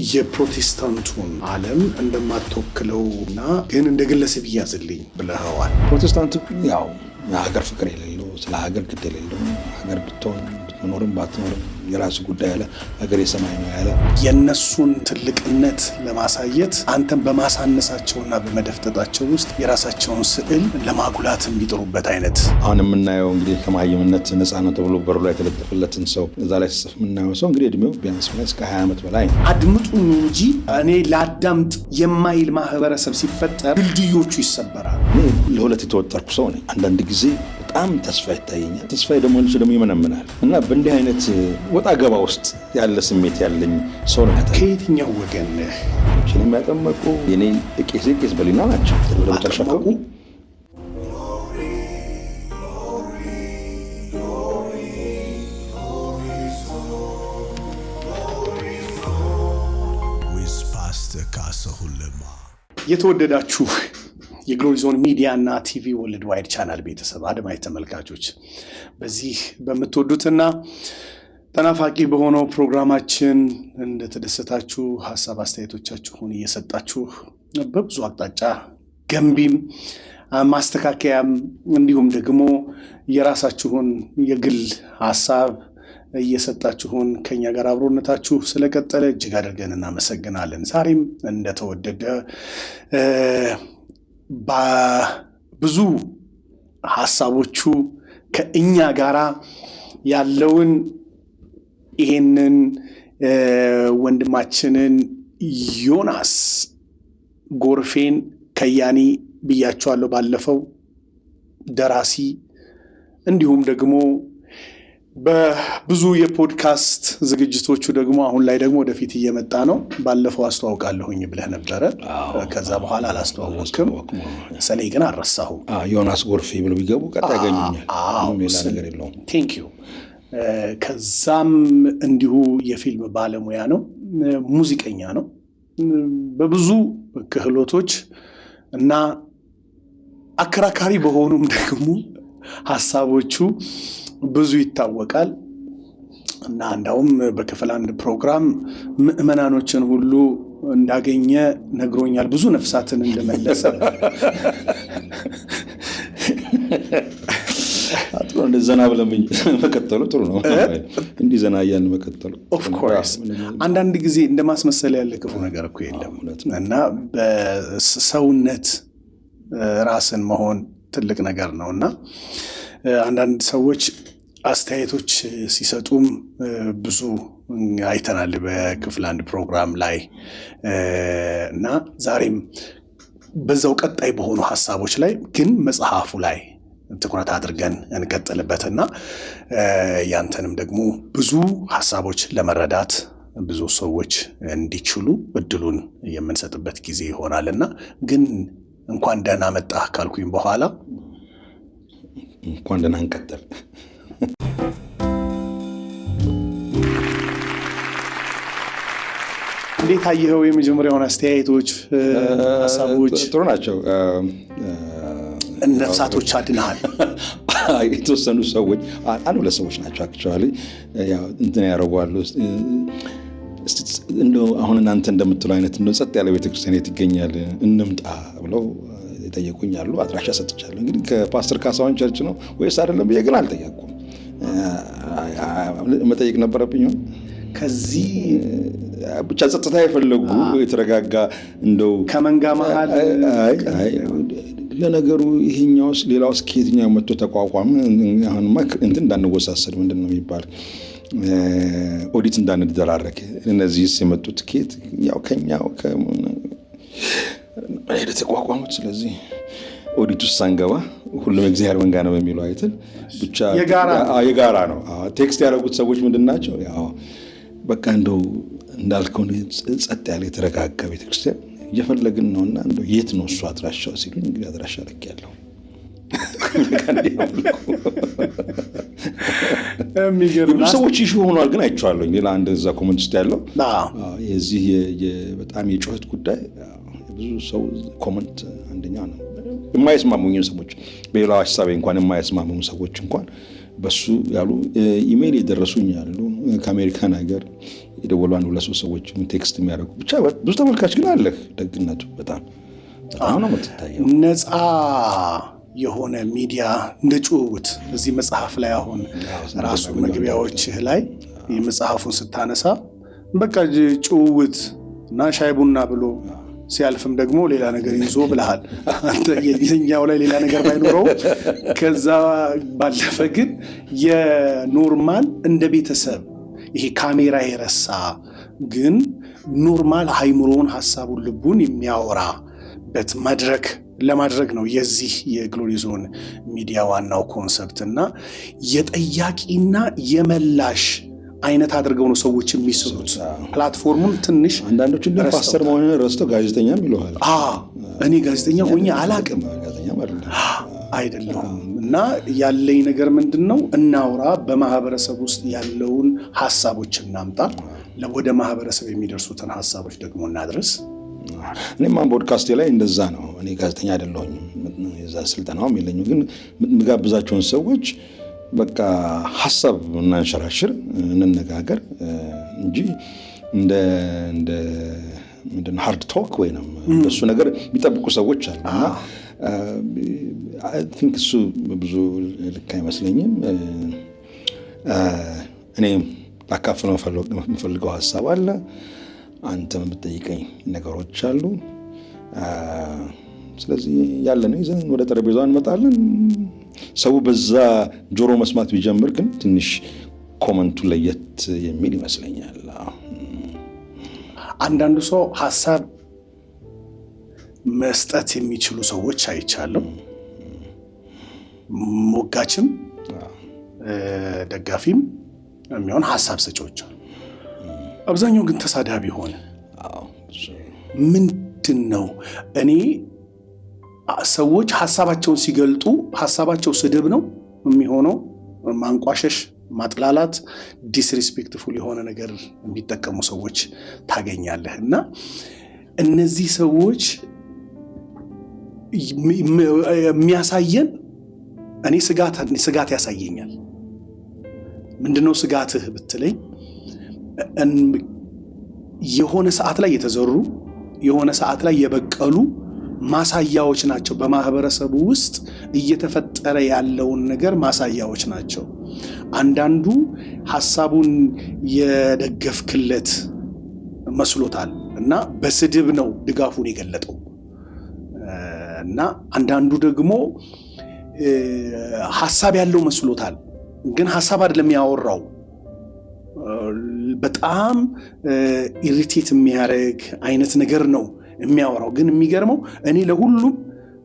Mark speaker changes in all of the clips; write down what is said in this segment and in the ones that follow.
Speaker 1: የፕሮቴስታንቱን ዓለም እንደማትወክለውና ግን እንደ ግለሰብ ይያዝልኝ ብለኸዋል።
Speaker 2: ፕሮቴስታንቱ ያው ሀገር ፍቅር የሌለው ስለ ሀገር ግድ የሌለው ሀገር ብትሆን ብትኖርም ባትኖርም የራሱ ጉዳይ ያለ ሀገር የሰማይ ነው ያለ
Speaker 1: የነሱን ትልቅነት ለማሳየት አንተን በማሳነሳቸውና በመደፍጠጣቸው ውስጥ የራሳቸውን ስዕል ለማጉላት የሚጥሩበት አይነት
Speaker 2: አሁን የምናየው እንግዲህ ከማየምነት ነፃ ነው ተብሎ በሩ ላይ የተለጠፈለትን ሰው እዛ ላይ ሲጽፍ የምናየው ሰው እንግዲህ እድሜው ቢያንስ እስከ 20 ዓመት በላይ ነው።
Speaker 1: አድምጡኝ እንጂ እኔ ላዳምጥ የማይል ማህበረሰብ ሲፈጠር ድልድዮቹ ይሰበራል።
Speaker 2: ለሁለት የተወጠርኩ ሰው ነኝ። አንዳንድ ጊዜ በጣም ተስፋ ይታየኛል። ተስፋ ደግሞ ይመነምናል እና በእንዲህ አይነት ወጣ ገባ ውስጥ ያለ ስሜት ያለኝ ሰው ነው።
Speaker 1: ከየትኛው ወገን ነህ?
Speaker 2: የሚያጠመቁ የኔ ቄስ በሊና ናቸው። ተሻከሩ
Speaker 1: የተወደዳችሁ የግሎሪ ዞን ሚዲያ እና ቲቪ ወርልድ ዋይድ ቻናል ቤተሰብ አድማጭ ተመልካቾች በዚህ በምትወዱትና ተናፋቂ በሆነው ፕሮግራማችን እንደተደሰታችሁ ሐሳብ አስተያየቶቻችሁን እየሰጣችሁ በብዙ አቅጣጫ ገንቢም ማስተካከያም እንዲሁም ደግሞ የራሳችሁን የግል ሐሳብ እየሰጣችሁን ከኛ ጋር አብሮነታችሁ ስለቀጠለ እጅግ አድርገን እናመሰግናለን። ዛሬም እንደተወደደ በብዙ ሐሳቦቹ ከእኛ ጋራ ያለውን ይሄንን ወንድማችንን ዮናስ ጎርፌን ከያኒ ብያቸዋለሁ ባለፈው ደራሲ እንዲሁም ደግሞ በብዙ የፖድካስት ዝግጅቶቹ ደግሞ አሁን ላይ ደግሞ ወደፊት እየመጣ ነው። ባለፈው አስተዋውቃለሁኝ ብለህ ነበረ። ከዛ በኋላ አላስተዋወቅም። ሰኔ ግን አልረሳሁም።
Speaker 2: ዮናስ ጎርፌ ብሎ ቢገቡ ቀጥ ያገኙኛል። ሌላ ነገር የለውም።
Speaker 1: ቴንክ ዩ። ከዛም እንዲሁ የፊልም ባለሙያ ነው፣ ሙዚቀኛ ነው። በብዙ ክህሎቶች እና አከራካሪ በሆኑም ደግሞ ሐሳቦቹ ብዙ ይታወቃል እና እንዳውም በክፍል 1 ፕሮግራም ምዕመናኖችን ሁሉ እንዳገኘ ነግሮኛል። ብዙ ነፍሳትን እንደመለሰ
Speaker 2: ጥሩ ነው። ዘና ብለን መቀጠሉ ጥሩ ነው። እንዲህ ዘና እያልን መቀጠሉ
Speaker 1: ኦፍ ኮርስ አንዳንድ ጊዜ እንደማስመሰል ያለ ክፉ ነገር እኮ የለም እና በሰውነት ራስን መሆን ትልቅ ነገር ነውና አንዳንድ ሰዎች አስተያየቶች ሲሰጡም ብዙ አይተናል በክፍል 1 ፕሮግራም ላይ እና ዛሬም በዛው ቀጣይ በሆኑ ሐሳቦች ላይ ግን መጽሐፉ ላይ ትኩረት አድርገን እንቀጥልበትና ያንተንም ደግሞ ብዙ ሐሳቦች ለመረዳት ብዙ ሰዎች እንዲችሉ እድሉን የምንሰጥበት ጊዜ ይሆናልና ግን እንኳን ደህና መጣህ ካልኩኝ በኋላ
Speaker 2: እንኳን ደህና እንቀጥል።
Speaker 1: እንዴት አየኸው? የመጀመሪያውን አስተያየቶች ሐሳቦች
Speaker 2: ጥሩ ናቸው።
Speaker 1: ነፍሳቶች አድነሃል።
Speaker 2: የተወሰኑ ሰዎች አንድ ሁለት ሰዎች ናቸው አክቹዋሊ ያው እንትን ያደርጓሉ። እንደው አሁን እናንተ እንደምትሉ አይነት እንደው ጸጥ ያለ ቤተክርስቲያን የት ይገኛል እንምጣ ብለው የጠየቁኝ አሉ። አድራሻ ሰጥቻለሁ። እንግዲህ ከፓስተር ካሳሁን ቸርች ነው ወይስ አይደለም ብዬ ግን አልጠየቅኩም። መጠየቅ ነበረብኝ።
Speaker 1: ከዚህ
Speaker 2: ብቻ ጸጥታ የፈለጉ የተረጋጋ እንደው
Speaker 1: ከመንጋ መሃል
Speaker 2: ለነገሩ ይሄኛውስ ሌላውስ ከየትኛው መጥቶ ተቋቋመ? አሁንማ እንትን እንዳንወሳሰድ ምንድን ነው የሚባል ኦዲት እንዳንደራረግ እነዚህስ የመጡት ከየት ያው ከኛው ሄደ ተቋቋሙት። ስለዚህ ኦዲት ውስጥ ሳንገባ ሁሉም እግዚአብሔር መንጋ ነው በሚለው አይተን ብቻ የጋራ ነው። ቴክስት ያደረጉት ሰዎች ምንድን ናቸው? ያው በቃ እንደው እንዳልከው ጸጥ ያለ የተረጋጋ ቤተክርስቲያን እየፈለግን ነውና እንደው የት ነው እሱ አድራሻው ሲሉኝ እንግዲህ አድራሻ ልኬያለሁ።
Speaker 1: የሚገርም
Speaker 2: ሰዎች ይሹ ሆኗል ግን አይቼዋለሁ። ሌላ አንድ እዛ ኮሜንት ውስጥ ያለው የዚህ በጣም የጩኸት ጉዳይ ብዙ ሰው ኮሜንት አንደኛ ነው። የማይስማሙኝ ሰዎች በሌላው ሐሳቤ እንኳን የማይስማሙኝ ሰዎች እንኳን በሱ ያሉ ኢሜይል የደረሱኝ ያሉ ከአሜሪካን ሀገር የደወሉ 1-2 ሰዎች ቴክስት የሚያደርጉ ብቻ ብዙ ተመልካች ግን አለህ። ደግነቱ በጣም ነው የምትታየው።
Speaker 1: ነፃ የሆነ ሚዲያ እንደ ጭውውት እዚህ መጽሐፍ ላይ አሁን ራሱ መግቢያዎችህ ላይ የመጽሐፉን ስታነሳ በቃ ጭውውት እና ሻይ ቡና ብሎ ሲያልፍም ደግሞ ሌላ ነገር ይዞ ብለሃል። አንተ የኛው ላይ ሌላ ነገር ባይኖረው ከዛ ባለፈ ግን የኖርማል እንደ ቤተሰብ ይሄ ካሜራ የረሳ ግን ኖርማል አይምሮውን ሐሳቡን ልቡን የሚያወራበት መድረክ ለማድረግ ነው የዚህ የግሎሪ ዞን ሚዲያ ዋናው ኮንሰፕት እና የጠያቂና የመላሽ አይነት አድርገው ነው ሰዎች የሚስሉት። ፕላትፎርሙን ትንሽ
Speaker 2: አንዳንዶቹ እንደ ፓስተር መሆኑን ረስተው ጋዜጠኛም ይሉሃል።
Speaker 1: እኔ ጋዜጠኛ ሆኜ አላቅም አይደለሁም። እና ያለኝ ነገር ምንድነው እናውራ፣ በማህበረሰብ ውስጥ ያለውን ሐሳቦች እናምጣ፣ ወደ ማህበረሰብ የሚደርሱትን ሐሳቦች ደግሞ እናድረስ።
Speaker 2: እኔማ ፖድካስቴ ላይ እንደዛ ነው። እኔ ጋዜጠኛ አይደለሁም፣ የዛ ስልጠናውም የለኝም። ግን የምጋብዛቸውን ሰዎች በቃ ሐሳብ እናንሸራሽር፣ እንነጋገር እንጂ እንደ ምንድነው ሃርድ ቶክ ወይንም እንደሱ ነገር የሚጠብቁ ሰዎች አሉና አይ ቲንክ እሱ ብዙ ልክ አይመስለኝም። እኔ ላካፍለው የምፈልገው ሐሳብ አለ፣ አንተም የምትጠይቀኝ ነገሮች አሉ። ስለዚህ ያለነው ይዘን ወደ ጠረጴዛው እንመጣለን። ሰው በዛ ጆሮ መስማት ቢጀምር ግን ትንሽ ኮመንቱ ለየት የሚል ይመስለኛል።
Speaker 1: አንዳንዱ ሰው ሐሳብ መስጠት የሚችሉ ሰዎች አይቻለሁ። ሞጋችም ደጋፊም የሚሆን ሐሳብ ሰጪዎች አሉ። አብዛኛው ግን ተሳዳቢ ሆነ። ምንድን ነው? እኔ ሰዎች ሐሳባቸውን ሲገልጡ ሐሳባቸው ስድብ ነው የሚሆነው፣ ማንቋሸሽ፣ ማጥላላት፣ ዲስሪስፔክትፉል የሆነ ነገር የሚጠቀሙ ሰዎች ታገኛለህ። እና እነዚህ ሰዎች የሚያሳየን እኔ ስጋት ያሳየኛል። ምንድነው ስጋትህ ብትለኝ የሆነ ሰዓት ላይ የተዘሩ የሆነ ሰዓት ላይ የበቀሉ ማሳያዎች ናቸው። በማህበረሰቡ ውስጥ እየተፈጠረ ያለውን ነገር ማሳያዎች ናቸው። አንዳንዱ ሐሳቡን የደገፍክለት መስሎታል እና በስድብ ነው ድጋፉን የገለጠው እና አንዳንዱ ደግሞ ሐሳብ ያለው መስሎታል፣ ግን ሐሳብ አይደለም ያወራው። በጣም ኢሪቴት የሚያደርግ አይነት ነገር ነው የሚያወራው። ግን የሚገርመው እኔ ለሁሉም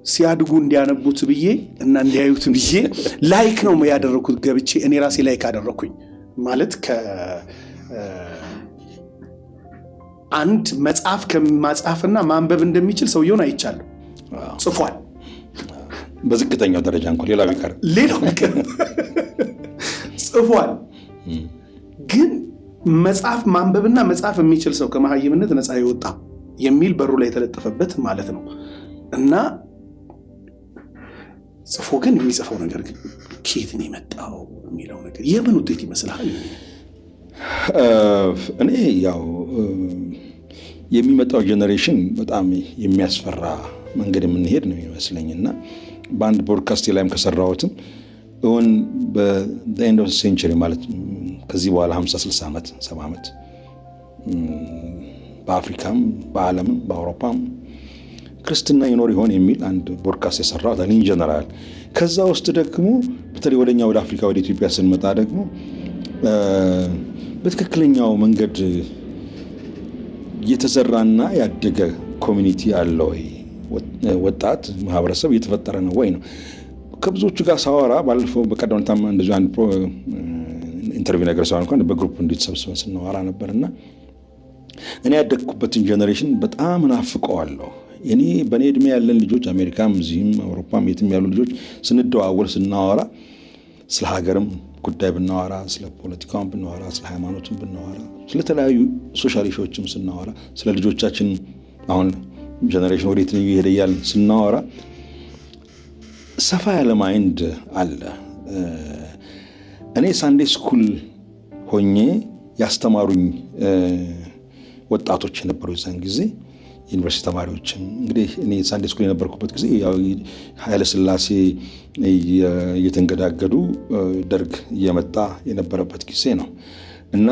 Speaker 1: ሲያድጉ እንዲያነቡት ብዬ እና እንዲያዩት ብዬ ላይክ ነው ያደረኩት። ገብቼ እኔ ራሴ ላይክ አደረኩኝ ማለት አንድ መጽሐፍ ከማጻፍና ማንበብ እንደሚችል ሰውየውን አይቻለሁ። ጽፏል።
Speaker 2: በዝቅተኛው ደረጃ እንኳን ሌላው ቢቀር ጽፏል። ግን መጽሐፍ ማንበብና መጽሐፍ የሚችል ሰው ከመሃይምነት ነፃ ይወጣ የሚል በሩ ላይ የተለጠፈበት ማለት ነው። እና ጽፎ ግን የሚጽፈው ነገር ግን ከየት ነው የመጣው የሚለው ነገር የምን ውጤት ይመስልሃል? እኔ ያው የሚመጣው ጄኔሬሽን በጣም የሚያስፈራ መንገድ የምንሄድ ነው የሚመስለኝና በአንድ ፖድካስት ላይም ከሰራሁትም እውን በኤንድ ኦፍ ሴንቸሪ ማለት ከዚህ በኋላ 50-60 ዓመት 70 ዓመት በአፍሪካም በዓለምም በአውሮፓም ክርስትና ይኖር ይሆን የሚል አንድ ፖድካስት የሰራሁት ኢን ጀነራል። ከዛ ውስጥ ደግሞ በተለይ ወደኛ ወደ አፍሪካ ወደ ኢትዮጵያ ስንመጣ ደግሞ በትክክለኛው መንገድ የተዘራና ያደገ ኮሚኒቲ አለ ወይ? ወጣት ማህበረሰብ እየተፈጠረ ነው ወይ ነው። ከብዙዎቹ ጋር ሳወራ ባለፈው በቀደምታም እንደዚሁ አንድ ኢንተርቪው ነገር ሰው እንኳን በግሩፕ እንዲተሰብስበን ስናወራ ነበርና እኔ ያደግኩበትን ጄኔሬሽን በጣም ናፍቀዋለሁ። በእኔ እድሜ ያለን ልጆች አሜሪካም እዚህም አውሮፓም የትም ያሉ ልጆች ስንደዋወል ስናወራ ስለ ሀገርም ጉዳይ ብናወራ፣ ስለ ፖለቲካውም ብናወራ፣ ስለ ሃይማኖቱም ብናወራ፣ ስለተለያዩ ሶሻል ኢሹዎችም ስናወራ፣ ስለ ልጆቻችን አሁን ጄኔሬሽን ወዴት ነው እየሄደ እያልን ስናወራ ሰፋ ያለ ማይንድ አለ። እኔ ሳንዴ ስኩል ሆኜ ያስተማሩኝ ወጣቶች የነበሩ የዛን ጊዜ ዩኒቨርሲቲ ተማሪዎችም እንግዲህ እኔ ሳንዴ ስኩል የነበርኩበት ጊዜ ያው ኃይለ ሥላሴ እየተንገዳገዱ ደርግ እየመጣ የነበረበት ጊዜ ነው እና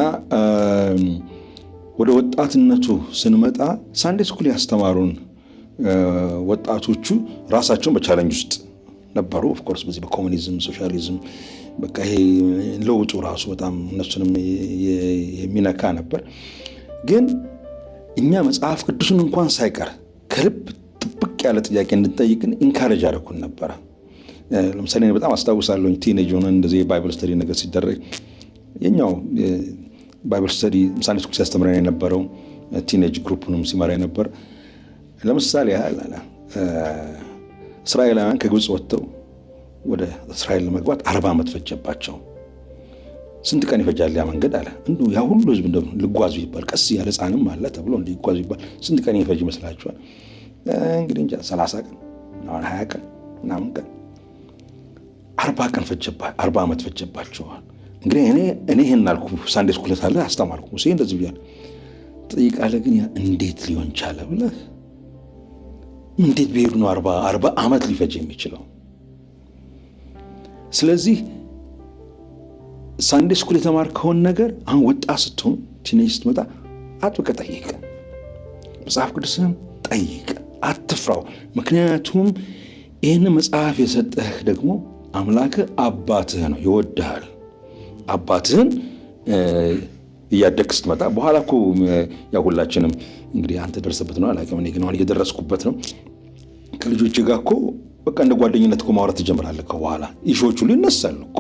Speaker 2: ወደ ወጣትነቱ ስንመጣ ሳንዴ ስኩል ያስተማሩን ወጣቶቹ ራሳቸውን በቻሌንጅ ውስጥ ነበሩ። ኦፍ ኮርስ በዚህ በኮሙኒዝም ሶሻሊዝም በቃ ይሄ ለውጡ ራሱ በጣም እነሱንም የሚነካ ነበር። ግን እኛ መጽሐፍ ቅዱስን እንኳን ሳይቀር ከልብ ጥብቅ ያለ ጥያቄ እንድንጠይቅን ኢንካሬጅ አደረኩን ነበረ። ለምሳሌ በጣም አስታውሳለሁ ቲኔጅ ሆነን እንደዚህ ባይብል ስተዲ ነገር ሲደረግ የኛው ባይብል ስተዲ ሳንዴ ስኩል ሲያስተምረን የነበረው ቲኔጅ ግሩፕንም ሲመራ ነበር። ለምሳሌ እስራኤላውያን ከግብፅ ወጥተው ወደ እስራኤል ለመግባት 40 ዓመት ፈጀባቸው። ስንት ቀን ይፈጃል ያ መንገድ አለ። እንዱ ያ ሁሉ ህዝብ ልጓዙ ይባል ቀስ ያለ ሕፃንም አለ ተብሎ እንዲጓዙ ይባል ስንት ቀን ይፈጅ ይመስላችኋል? እንግዲህ እንጃ 30 ቀን 20 ቀን ምናምን ቀን 40 ቀን ፈጀባቸው 40 ዓመት ፈጀባቸዋል። እንግዲህ እኔ ይሄን አልኩ ሳንዴ ስኩል ሳለ አስተማርኩ ሙሴ እንደዚህ ብያለሁ። ጠይቃለህ ግን እንዴት ሊሆን ቻለ ብለህ እንዴት ቢሄዱ ነው 40 ዓመት ሊፈጅ የሚችለው? ስለዚህ ሳንዴ ስኩል የተማርከውን ነገር አሁን ወጣት ስትሆን ቲኔጅ ስትመጣ አጥብቀህ ጠይቅ፣ መጽሐፍ ቅዱስን ጠይቅ፣ አትፍራው። ምክንያቱም ይህን መጽሐፍ የሰጠህ ደግሞ አምላክህ አባትህ ነው፣ ይወድሃል። አባትህን እያደግህ ስትመጣ በኋላ እኮ ያው ሁላችንም እንግዲህ አንተ ደርሰበት ነው አላውቅም፣ እኔ ግን አሁን እየደረስኩበት ነው። ከልጆች ጋር እኮ በቃ እንደ ጓደኝነት እኮ ማውራት ትጀምራለህ። በኋላ ኢሾቹ ሁሉ ይነሳሉ እኮ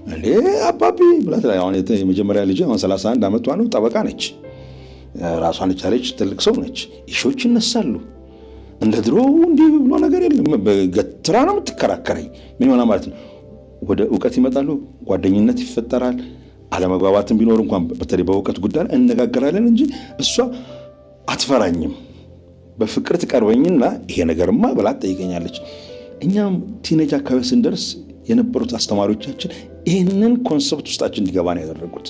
Speaker 2: እኔ አባቢ ብላት ላይ አሁን የመጀመሪያ ልጅ አሁን 31 ዓመቷ ነው፣ ጠበቃ ነች፣ ራሷን የቻለች ትልቅ ሰው ነች። ኢሾች ይነሳሉ። እንደ ድሮ እንዲህ ብሎ ነገር የለም። በገትራ ነው የምትከራከረኝ። ምን ይሆናል ማለት ነው? ወደ እውቀት ይመጣሉ፣ ጓደኝነት ይፈጠራል። አለመግባባትን ቢኖር እንኳን በተለይ በእውቀት ጉዳይ እነጋገራለን እንጂ እሷ አትፈራኝም። በፍቅር ትቀርበኝና ይሄ ነገርማ ብላ ትጠይቀኛለች። እኛም ቲኔጅ አካባቢ ስንደርስ የነበሩት አስተማሪዎቻችን ይህንን ኮንሰፕት ውስጣችን እንዲገባ ነው ያደረጉት።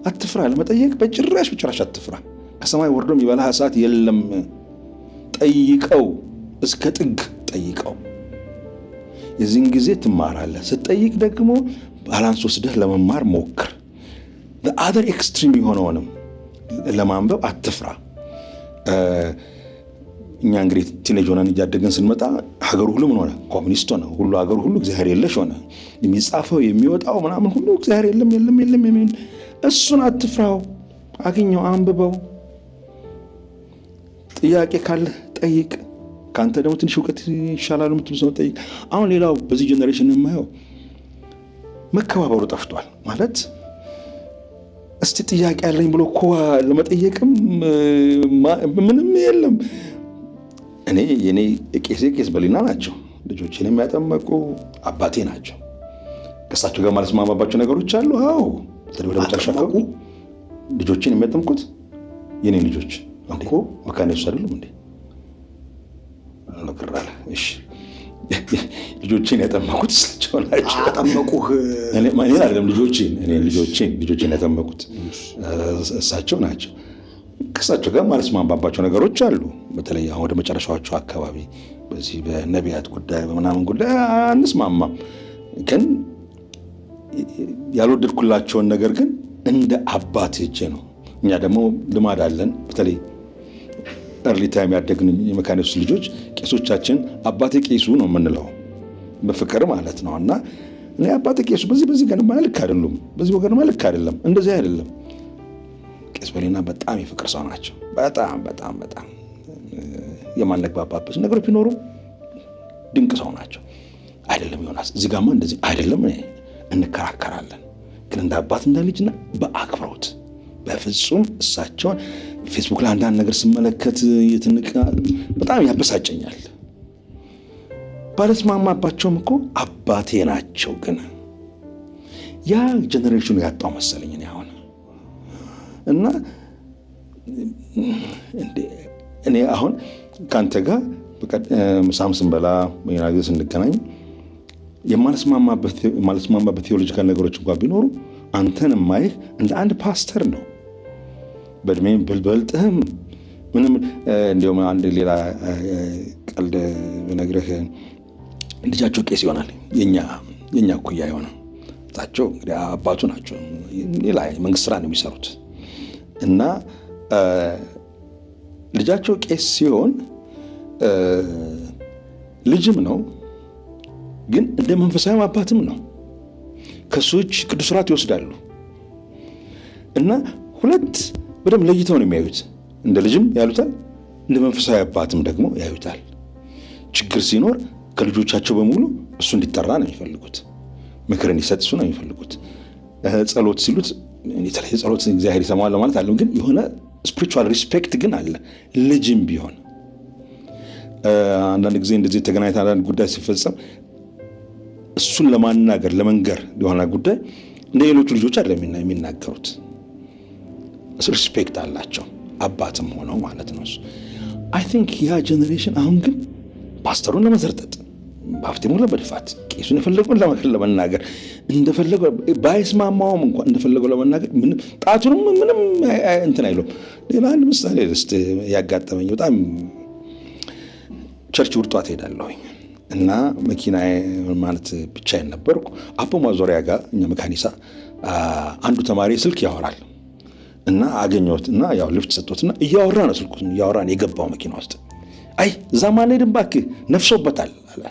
Speaker 2: አትፍራ፣ ለመጠየቅ በጭራሽ አትፍራ። ከሰማይ ወርዶ የሚበላ እሳት የለም። ጠይቀው፣ እስከ ጥግ ጠይቀው። የዚህን ጊዜ ትማራለህ። ስትጠይቅ ደግሞ ባላንስ ወስደህ ለመማር ሞክር። በአደር ኤክስትሪም የሆነውንም ለማንበብ አትፍራ። እኛ እንግዲህ ቲኔጅ ሆነን እያደገን ስንመጣ ሀገሩ ሁሉ ምን ሆነ? ኮሚኒስት ሆነ። ሁሉ ሀገሩ ሁሉ እግዚአብሔር የለሽ ሆነ። የሚጻፈው የሚወጣው ምናምን ሁሉ እግዚአብሔር የለም የሚል እሱን አትፍራው። አግኘው፣ አንብበው። ጥያቄ ካለ ጠይቅ። ከአንተ ደግሞ ትንሽ እውቀት ይሻላል የምትሉ ሰው ጠይቅ። አሁን ሌላው በዚህ ጀኔሬሽን የማየው መከባበሩ ጠፍቷል። ማለት እስቲ ጥያቄ ያለኝ ብሎ እኮ ለመጠየቅም ምንም የለም። የኔ ቄስ በሊና ናቸው ልጆችን የሚያጠመቁ አባቴ ናቸው። ከእሳቸው ጋር ማለት ማማባቸው ነገሮች አሉ። አዎ ወደ መጨረሻ ልጆችን የሚያጠምቁት የኔ ልጆች እኮ መካነ ኢየሱስ አይደሉም እንዴ? ነግራለ። እሺ ልጆችን ያጠመቁት እሳቸው ናቸው።
Speaker 1: ያጠመቁህ
Speaker 2: እኔ አይደለም፣ ልጆችን ያጠመቁት እሳቸው ናቸው። ከእሳቸው ጋር ማለት ማማባቸው ነገሮች አሉ። በተለይ አሁን ወደ መጨረሻዎቹ አካባቢ በዚህ በነቢያት ጉዳይ በምናምን ጉዳይ አንስማማም። ግን ያልወደድኩላቸውን ነገር ግን እንደ አባት ሄጄ ነው። እኛ ደግሞ ልማድ አለን። በተለይ እርሊ ታይም ያደግን የመካነ ኢየሱስ ልጆች ቄሶቻችን አባቴ ቄሱ ነው የምንለው በፍቅር ማለት ነው። እና እኔ አባቴ ቄሱ በዚህ ገን ልክ አይደሉም፣ በዚህ ወገን ልክ አይደለም፣ እንደዚህ አይደለም። ቄስ በሊና በጣም የፍቅር ሰው ናቸው። በጣም የማንግባባበት ነገሮች ቢኖሩ ድንቅ ሰው ናቸው። አይደለም ዮናስ እዚህ ጋማ እንደዚህ አይደለም እንከራከራለን። ግን እንደ አባት እንደ ልጅና በአክብሮት በፍጹም እሳቸውን ፌስቡክ ላይ አንዳንድ ነገር ስመለከት በጣም ያበሳጨኛል። ባለስማማባቸውም እኮ አባቴ ናቸው። ግን ያ ጀነሬሽኑ ያጣው መሰለኝ እኔ አሁን እና እኔ አሁን ካንተ ጋር ምሳም ስንበላ ጊዜ ስንገናኝ የማልስማማበት ቴዎሎጂካል ነገሮች እንኳን ቢኖሩ አንተን የማይህ እንደ አንድ ፓስተር ነው። በእድሜም በልጥህም ምንም እንዲሁም አንድ ሌላ ቀልድ ብነግርህ ልጃቸው ቄስ ይሆናል የኛ እኩያ የሆነ እሳቸው እንግዲህ አባቱ ናቸው። ሌላ መንግስት ስራ ነው የሚሰሩት እና ልጃቸው ቄስ ሲሆን ልጅም ነው ግን እንደ መንፈሳዊ አባትም ነው። ከሱች ቅዱስ ራት ይወስዳሉ እና ሁለት በደም ለይተው ነው የሚያዩት። እንደ ልጅም ያዩታል፣ እንደ መንፈሳዊ አባትም ደግሞ ያዩታል። ችግር ሲኖር ከልጆቻቸው በሙሉ እሱ እንዲጠራ ነው የሚፈልጉት። ምክር እንዲሰጥ እሱ ነው የሚፈልጉት። ጸሎት ሲሉት የተለየ ጸሎት እግዚአብሔር ይሰማዋል ማለት አለ፣ ግን የሆነ ስፒሪቹዋል ሪስፔክት ግን አለ ልጅም ቢሆን። አንዳንድ ጊዜ እንደዚህ ተገናኝተን አንዳንድ ጉዳይ ሲፈጸም እሱን ለማናገር ለመንገር የሆነ ጉዳይ እንደ ሌሎቹ ልጆች አይደለም የሚናገሩት። ሪስፔክት አላቸው አባትም ሆነው ማለት ነው። አይ ቲንክ ያ ጀኔሬሽን አሁን ግን ፓስተሩን ለመዘርጠጥ በሀብቴሙ ለመድፋት ቄሱን የፈለገውን ለመናገር እንደፈለገው ባይስማማውም እንኳን እንደፈለገው ለመናገር ምንም ጣቱንም ምንም እንትን አይለውም። ሌላ አንድ ምሳሌ እስቲ ያጋጠመኝ በጣም ቸርች ውርጧት ሄዳለሁኝ እና መኪና ማለት ብቻዬን ነበርኩ። አቦ ማዞሪያ ጋር እኛ መካኒሳ አንዱ ተማሪ ስልክ ያወራል እና አገኘሁት እና ያው ልፍት ሰጥቶትና እያወራ ነው ስልኩን እያወራ ነው የገባው መኪና ውስጥ። አይ እዛ ማን ሄድን እባክህ ነፍሶበታል አለ።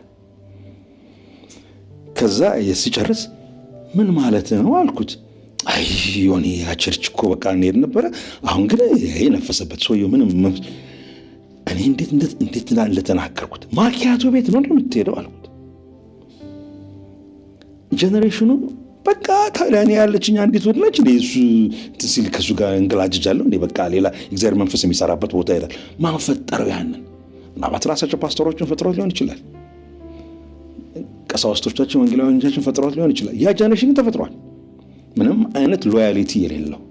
Speaker 2: ከዛ ሲጨርስ ምን ማለት ነው አልኩት። አይ ዮኒ ያ ቸርች እኮ በቃ እንሄድ ነበረ፣ አሁን ግን ይሄ ነፈሰበት ሰውየው ምንም እኔ እንዴት እንደተናገርኩት ማኪያቶ ቤት ነው እንደምትሄደው አልኩት። ጀነሬሽኑ በቃ ታዲያ ያለችኝ አንዲት ወድ ነች እንዴ እሱ ሲል ከሱ ጋር እንግላጅጃለሁ እንዴ በቃ ሌላ እግዚአብሔር መንፈስ የሚሰራበት ቦታ ይላል። ማን ፈጠረው ያንን? ምናልባት ራሳቸው ፓስተሮችን ፈጥሮት ሊሆን ይችላል፣ ቀሳውስቶቻችን ወንጌላውያኖቻችን ፈጥሮት ሊሆን ይችላል። ያ ጀነሬሽን ተፈጥሯል ምንም አይነት ሎያሊቲ የሌለው።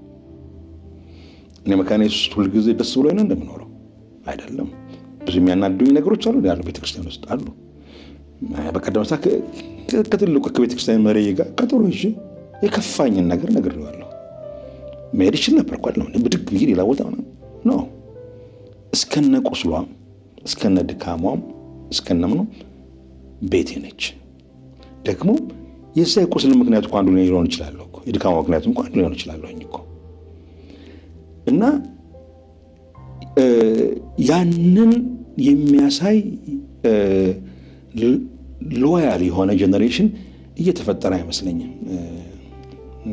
Speaker 2: እኔ መካኒሳ ውስጥ ሁልጊዜ ደስ ብሎኝ ነው እንደምኖረው አይደለም። ብዙ የሚያናዱኝ ነገሮች አሉ ያሉ ቤተክርስቲያን ውስጥ አሉ። በቀደምታ ከትልቁ ከቤተክርስቲያን መሪ ጋር ቀጠሮ ይዤ የከፋኝን ነገር ነግሬዋለሁ። መሄድ ይችል ነበር እኮ አይደለም ብድግ ብዬ ሌላ ቦታ ነው። እስከነ ቁስሏም እስከነ ድካሟም እስከነ ምኑም ቤቴ ነች። ደግሞ የዛ የቁስል ምክንያቱ እንኳን አንዱ ሊሆን ይችላል እኮ የድካሟ ምክንያቱ እንኳን አንዱ ሊሆን ይችላል እኮ እና ያንን የሚያሳይ ሎያል የሆነ ጀነሬሽን እየተፈጠረ አይመስለኝም።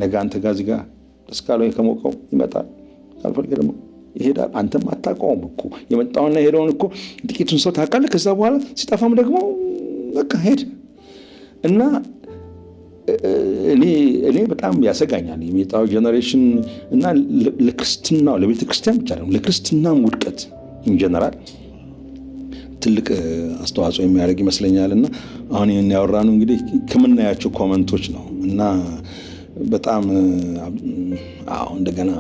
Speaker 2: ነገ አንተ ጋር እዚህ ጋር እስካለው ከሞቀው ይመጣል፣ ካልፈልገ ደግሞ ይሄዳል። አንተም አታውቀውም እኮ የመጣውና የሄደውን እኮ ጥቂቱን ሰው ታውቃለህ። ከዛ በኋላ ሲጠፋም ደግሞ በቃ ሄድ እና እኔ በጣም ያሰጋኛል የሚመጣው ጀነሬሽን እና ለክርስትናው ለቤተ ክርስቲያን ብቻ አይደለም ለክርስትናም ውድቀት ኢንጀነራል ትልቅ አስተዋጽኦ የሚያደርግ ይመስለኛልና አሁን ይሄን ያወራነው እንግዲህ ከምናያቸው ኮመንቶች ነው እና በጣም እንደገና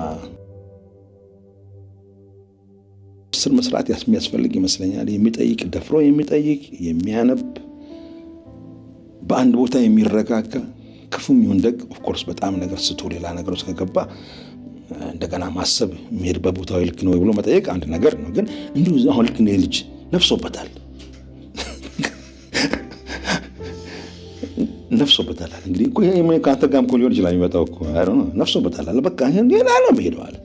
Speaker 2: ስር መስራት የሚያስፈልግ ይመስለኛል። የሚጠይቅ ደፍሮ የሚጠይቅ የሚያነብ በአንድ ቦታ የሚረጋጋ ክፉም ይሁን ደግ ኦፍ ኮርስ በጣም ነገር ስቶ ሌላ ነገር ውስጥ ከገባ እንደገና ማሰብ የሚሄድ በቦታው ልክ ነው ብሎ መጠየቅ አንድ ነገር ነው። ግን እንዲሁ አሁን ልክ እንደ ልጅ ነፍሶበታል እንግዲህ እኮ ይሄ ምን ካንተ ጋርም እኮ ሊሆን ይችላል የሚመጣው እኮ ነፍሶበታል አለ። በቃ ሌላ ነው ሄደዋል።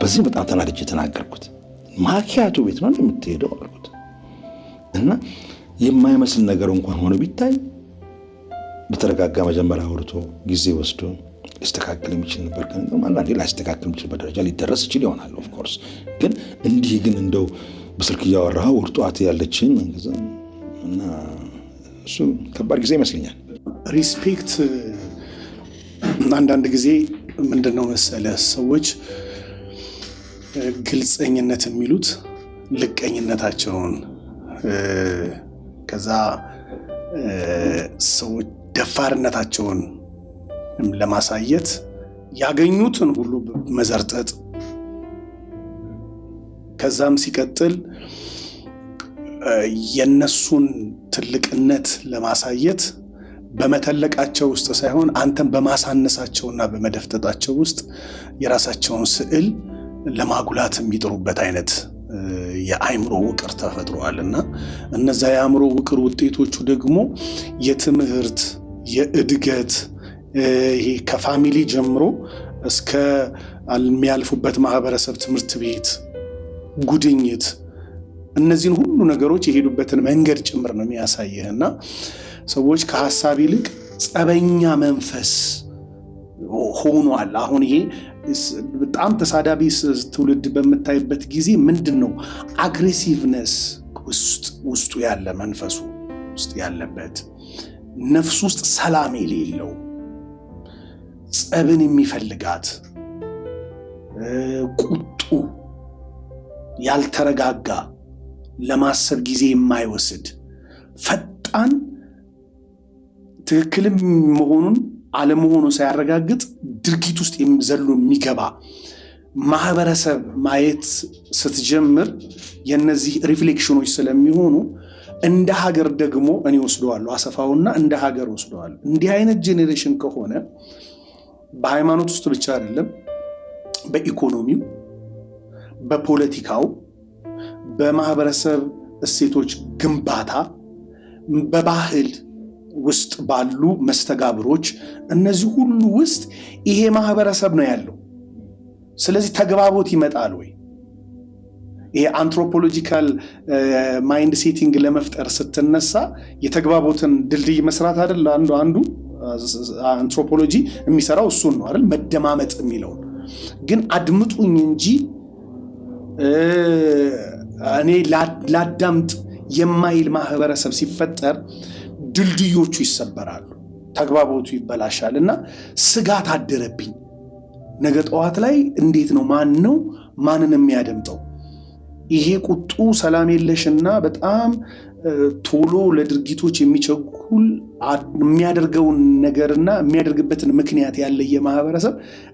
Speaker 2: በዚህ በጣም ተናድጄ ተናገርኩት። ማኪያቶ ቤት ነው የምትሄደው አልኩት እና የማይመስል ነገር እንኳን ሆኖ ቢታይ በተረጋጋ መጀመሪያ አውርቶ ጊዜ ወስዶ ሊስተካከል የሚችል ነበር። አንዳንዴ ላይስተካከል የሚችልበት ደረጃ ሊደረስ ይችል ይሆናል ኦፍ ኮርስ። ግን እንዲህ ግን እንደው በስልክ እያወራህ ውርጧት ያለችን እና እሱ ከባድ ጊዜ ይመስለኛል።
Speaker 1: ሪስፔክት አንዳንድ ጊዜ ምንድነው መሰለህ ሰዎች ግልጸኝነት የሚሉት ልቀኝነታቸውን ከዛ ሰዎች ደፋርነታቸውን ለማሳየት ያገኙትን ሁሉ መዘርጠጥ ከዛም ሲቀጥል የነሱን ትልቅነት ለማሳየት በመተለቃቸው ውስጥ ሳይሆን አንተን በማሳነሳቸውና በመደፍጠጣቸው ውስጥ የራሳቸውን ስዕል ለማጉላት የሚጥሩበት አይነት የአእምሮ ውቅር ተፈጥሯልና እነዛ የአእምሮ ውቅር ውጤቶቹ ደግሞ የትምህርት የእድገት ይሄ ከፋሚሊ ጀምሮ እስከ የሚያልፉበት ማህበረሰብ ትምህርት ቤት ጉድኝት እነዚህን ሁሉ ነገሮች የሄዱበትን መንገድ ጭምር ነው የሚያሳየህና ሰዎች ከሐሳብ ይልቅ ጸበኛ መንፈስ ሆኗል። አሁን ይሄ በጣም ተሳዳቢ ትውልድ በምታይበት ጊዜ ምንድነው አግሬሲቭነስ ውስጡ ያለ መንፈሱ ውስጥ ያለበት ነፍስ ውስጥ ሰላም የሌለው ጸብን የሚፈልጋት ቁጡ ያልተረጋጋ ለማሰብ ጊዜ የማይወስድ ፈጣን ትክክልም መሆኑን አለመሆኑ ሳያረጋግጥ ድርጊት ውስጥ ዘሎ የሚገባ ማህበረሰብ ማየት ስትጀምር የነዚህ ሪፍሌክሽኖች ስለሚሆኑ እንደ ሀገር ደግሞ እኔ ወስደዋለሁ አሰፋውና እንደ ሀገር ወስደዋለሁ። እንዲህ አይነት ጄኔሬሽን ከሆነ በሃይማኖት ውስጥ ብቻ አይደለም፣ በኢኮኖሚው፣ በፖለቲካው፣ በማህበረሰብ እሴቶች ግንባታ፣ በባህል ውስጥ ባሉ መስተጋብሮች እነዚህ ሁሉ ውስጥ ይሄ ማህበረሰብ ነው ያለው። ስለዚህ ተግባቦት ይመጣል ወይ? ይሄ አንትሮፖሎጂካል ማይንድ ሴቲንግ ለመፍጠር ስትነሳ የተግባቦትን ድልድይ መስራት አይደል አንዱ አንትሮፖሎጂ የሚሰራው እሱን ነው አይደል? መደማመጥ የሚለው ግን አድምጡኝ እንጂ እኔ ላዳምጥ የማይል ማህበረሰብ ሲፈጠር ድልድዮቹ ይሰበራሉ፣ ተግባቦቱ ይበላሻል እና ስጋት አደረብኝ። ነገ ጠዋት ላይ እንዴት ነው ማንን የሚያደምጠው? ይሄ ቁጡ ሰላም የለሽና በጣም ቶሎ ለድርጊቶች የሚቸኩል የሚያደርገውን ነገርና የሚያደርግበትን ምክንያት ያለየ ማህበረሰብ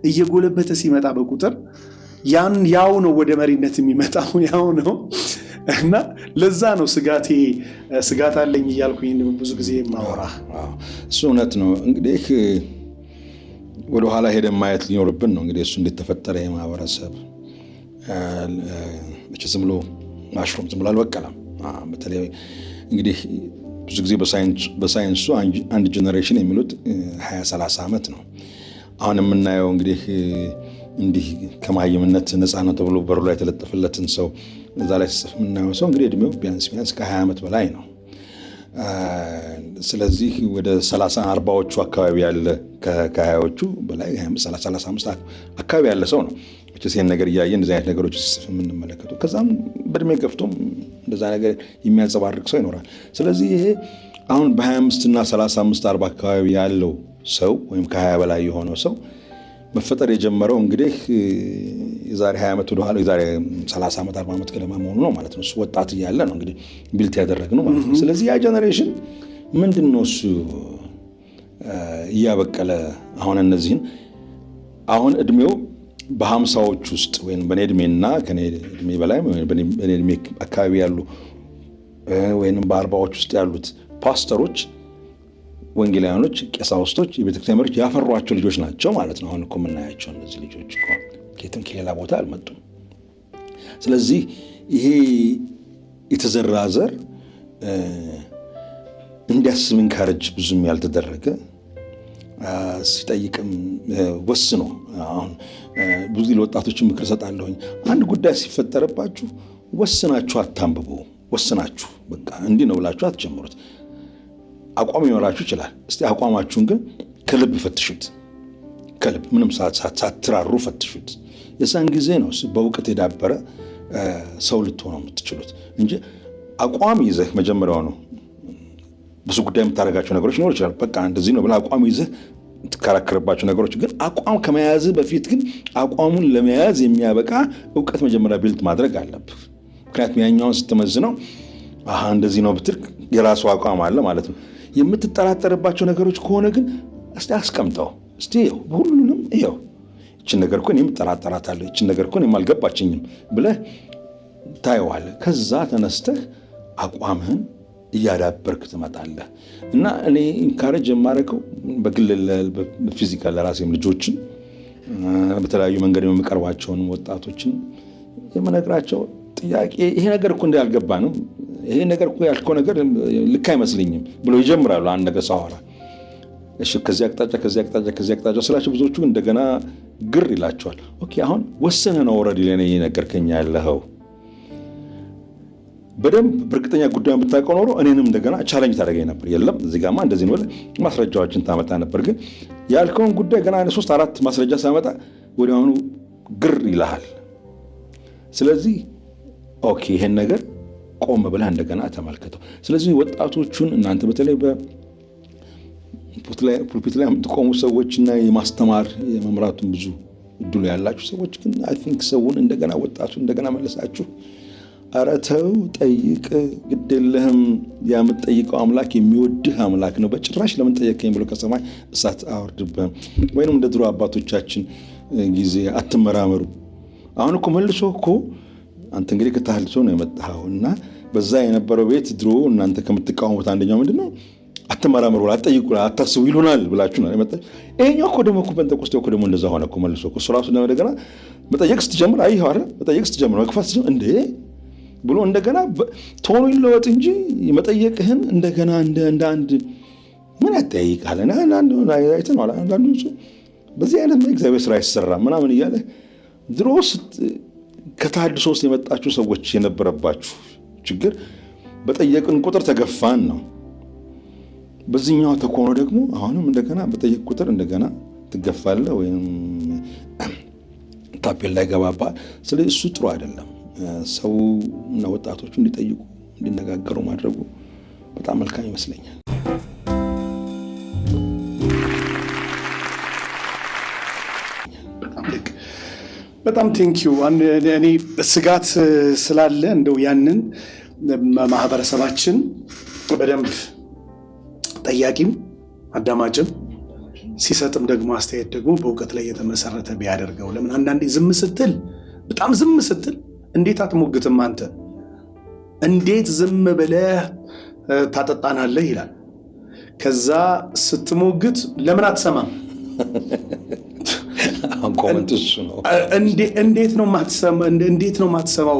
Speaker 1: እየጎለበተ ሲመጣ በቁጥር ያው ነው ወደ መሪነት የሚመጣው ያው ነው እና ለዛ ነው ስጋት አለኝ እያልኩኝ ብዙ ጊዜ ማወራ።
Speaker 2: እሱ እውነት ነው። እንግዲህ ወደ ኋላ ሄደን ማየት ሊኖርብን ነው። እንግዲህ እሱ እንዴት ተፈጠረ የማህበረሰብ ዝም ብሎ ማሽሩም ዝም ብሎ አልበቀለም። በተለይ እንግዲህ ብዙ ጊዜ በሳይንሱ አንድ ጄኔሬሽን የሚሉት 20-30 ዓመት ነው። አሁን የምናየው እንግዲህ እንዲህ ከማይምነት ነፃ ነው ተብሎ በሩ ላይ የተለጠፈለትን ሰው እዛ ላይ ሲጽፍ የምናየው ሰው እንግዲህ እድሜው ቢያንስ ከ20 ዓመት በላይ ነው። ስለዚህ ወደ 30-40ዎቹ አካባቢ ያለ ከ20ዎቹ በላይ 30-35 አካባቢ ያለ ሰው ነው ይህን ነገር እያየ እንደዚህ አይነት ነገሮች ሲጽፍ የምንመለከተው። ከዛም በእድሜ ገፍቶም እንደዛ ነገር የሚያንጸባርቅ ሰው ይኖራል። ስለዚህ ይሄ አሁን በ25 እና 35-40 አካባቢ ያለው ሰው ወይም ከ20 በላይ የሆነው ሰው መፈጠር የጀመረው እንግዲህ የዛሬ 20 ዓመት ወደ ኋላ የዛሬ 30 ዓመት 40 ዓመት ገደማ መሆኑ ነው ማለት ነው። እሱ ወጣት እያለ ነው እንግዲህ ቢልት ያደረግነው ማለት ነው። ስለዚህ ያ ጀነሬሽን ምንድነው እሱ እያበቀለ አሁን እነዚህን አሁን እድሜው በ50ዎች ውስጥ ወይም በኔ እድሜና ከኔ እድሜ በላይ በኔ እድሜ አካባቢ ያሉ ወይም በ40ዎች ውስጥ ያሉት ፓስተሮች፣ ወንጌላውያኖች፣ ቀሳውስቶች፣ የቤተክርስቲያን መሪዎች ያፈሯቸው ልጆች ናቸው ማለት ነው። አሁን እኮ የምናያቸው እነዚህ ልጆች እኮ ከየትም ከሌላ ቦታ አልመጡም። ስለዚህ ይሄ የተዘራ ዘር እንዲያስብ ኢንካሬጅ ብዙም ያልተደረገ ሲጠይቅም ወስኖ አሁን ብዙ ለወጣቶች ምክር ሰጣለሁኝ። አንድ ጉዳይ ሲፈጠርባችሁ ወስናችሁ አታንብቡ። ወስናችሁ በቃ እንዲህ ነው ብላችሁ አትጀምሩት። አቋም ይኖራችሁ ይችላል። እስቲ አቋማችሁን ግን ከልብ ፈትሹት። ከልብ ምንም ሳትራሩ ፈትሹት። የዛን ጊዜ ነው በእውቀት የዳበረ ሰው ልትሆኑ የምትችሉት እንጂ አቋም ይዘህ መጀመሪያው ነው ብዙ ጉዳይ የምታደርጋቸው ነገሮች ይኖሩ ይችላል። በቃ እንደዚህ ነው ብለህ አቋም ይዘህ የምትከራከርባቸው ነገሮች ግን አቋም ከመያዝ በፊት ግን አቋሙን ለመያዝ የሚያበቃ እውቀት መጀመሪያ ቢልት ማድረግ አለብህ። ምክንያቱም ያኛውን ስትመዝነው እንደዚህ ነው ብትል የራሱ አቋም አለ ማለት ነው። የምትጠራጠርባቸው ነገሮች ከሆነ ግን እስቲ አስቀምጠው። እስቲ ሁሉንም ይኸው እችን ነገር እኮ እኔም እጠራጠራታለሁ፣ እችን ነገር እኮ እኔም አልገባችኝም ብለህ ታየዋለህ። ከዛ ተነስተህ አቋምህን እያዳበርክ ትመጣለህ። እና እኔ ኢንካሬጅ የማደርገው በግል ፊዚካል ለራሴም ልጆችን በተለያዩ መንገድ የምቀርባቸውን ወጣቶችን የምነግራቸው ጥያቄ ይሄ ነገር እኮ እንዳልገባንም ይሄ ነገር እኮ ያልከው ነገር ልክ አይመስልኝም ብሎ ይጀምራሉ። አንድ ነገር ሳወራ እሺ ከዚህ አቅጣጫ ስላቸው ብዙዎቹ እንደገና ግር ይላቸዋል። ኦኬ አሁን ወሰነህ ነው ኦልሬዲ ለኔ ነገርከኝ ያለኸው በደንብ በእርግጠኛ ጉዳዩን ብታውቀው ኖሮ እኔንም እንደገና ቻሌንጅ ታደርገኝ ነበር። የለም እዚህ ጋርማ እንደዚህ ነው ማስረጃዎችን ታመጣ ነበር። ግን ያልከውን ጉዳይ ገና 3-4 ማስረጃ ሳመጣ ወዲያውኑ ግር ይልሃል። ስለዚህ ኦኬ ይሄን ነገር ቆም ብለህ እንደገና ተመልከተው። ስለዚህ ወጣቶቹን እናንተ በተለይ በፑልፒት ላይ የምትቆሙ ሰዎችና የማስተማር የመምራቱን ብዙ እድሉ ያላችሁ ሰዎች ግን አይ ቲንክ ሰውን እንደገና ወጣቱን እንደገና መለሳችሁ ኧረ ተው ጠይቅ፣ ግድ የለህም የምትጠይቀው አምላክ የሚወድህ አምላክ ነው። በጭራሽ ለምን ጠየቀኝ ብሎ ከሰማይ እሳት አወርድብህም። ወይንም እንደ ድሮ አባቶቻችን ጊዜ አትመራመሩ። አሁን እኮ መልሶ እኮ አንተ እንግዲህ ከተሃልሶ ነው የመጣኸው እና በዛ የነበረው ቤት ድሮ እናንተ ከምትቃወሙት አንደኛው ምንድነው አትመራመሩ፣ አትጠይቁ፣ አታስቡ ይሉናል ብላችሁ ነው የመጣው። ይሄኛው እኮ ደግሞ ጴንጤቆስጤ እኮ ደግሞ እንደዛ ሆነ እኮ መልሶ እኮ እሱ ራሱ እንደገና መጠየቅ ስትጀምር አይኸው አይደል መጠየቅ ስትጀምር መግፋት ስትጀምር እንዴ ብሎ እንደገና ቶኑ ይለወጥ እንጂ መጠየቅህን እንደገና እንደ አንድ ምን ያጠያይቃል? አንዳንዱ አይተነዋል። አንዳንዱ በዚህ አይነት እግዚአብሔር ስራ አይሰራም ምናምን እያለ ድሮ ከተሐድሶ ውስጥ የመጣችሁ ሰዎች የነበረባችሁ ችግር በጠየቅን ቁጥር ተገፋን ነው። በዚህኛው ተኮኖ ደግሞ አሁንም እንደገና በጠየቅ ቁጥር እንደገና ትገፋለህ ወይም ታፔል ላይ ገባባል። ስለዚህ እሱ ጥሩ አይደለም። ሰው እና ወጣቶቹ እንዲጠይቁ እንዲነጋገሩ ማድረጉ በጣም መልካም ይመስለኛል።
Speaker 1: በጣም ቴንኪዩ። እኔ ስጋት ስላለ እንደው ያንን ማህበረሰባችን በደንብ ጠያቂም አዳማጭም ሲሰጥም ደግሞ አስተያየት ደግሞ በእውቀት ላይ የተመሰረተ ቢያደርገው። ለምን አንዳንዴ በጣም ዝም ስትል እንዴት አትሞግትም? አንተ እንዴት ዝም ብለህ ታጠጣናለህ ይላል። ከዛ ስትሞግት ለምን አትሰማም? እንዴት ነው ማትሰማው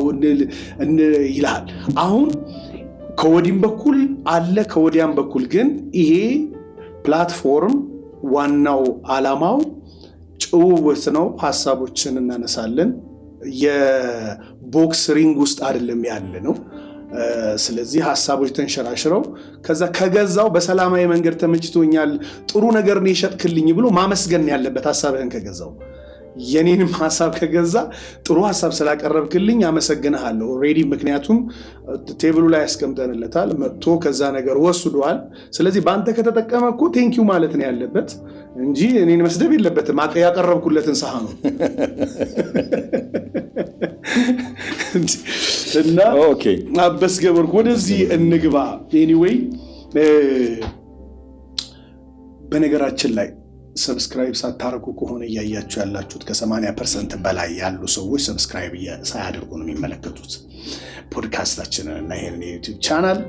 Speaker 1: ይልሃል። አሁን ከወዲህም በኩል አለ ከወዲያም በኩል ግን ይሄ ፕላትፎርም ዋናው ዓላማው ጭውውት ነው። ሐሳቦችን እናነሳለን። የቦክስ ሪንግ ውስጥ አይደለም ያለ ነው። ስለዚህ ሐሳቦች ተንሸራሽረው ከዛ ከገዛው በሰላማዊ መንገድ ተመችቶኛል ጥሩ ነገር ነው የሸጥክልኝ ብሎ ማመስገን ያለበት ሐሳብህን ከገዛው። የኔንም ሐሳብ ከገዛ ጥሩ ሐሳብ ስላቀረብክልኝ አመሰግንሃለሁ ኦልሬዲ። ምክንያቱም ቴብሉ ላይ ያስቀምጠንለታል መጥቶ ከዛ ነገር ወስዷል። ስለዚህ በአንተ ከተጠቀመ እኮ ቴንኪው ማለት ነው ያለበት እንጂ እኔን መስደብ የለበትም ያቀረብኩለትን ሳህኑ እና ኦኬ አበስ ገበርኩ። ወደዚህ እንግባ። ኤኒዌይ በነገራችን ላይ ሰብስክራይብ ሳታረጉ ከሆነ እያያችሁ ያላችሁት ከ80% በላይ ያሉ ሰዎች ሰብስክራይብ ሳያደርጉ ነው የሚመለከቱት ፖድካስታችንን እና ይሄን የዩቲዩብ ቻናል።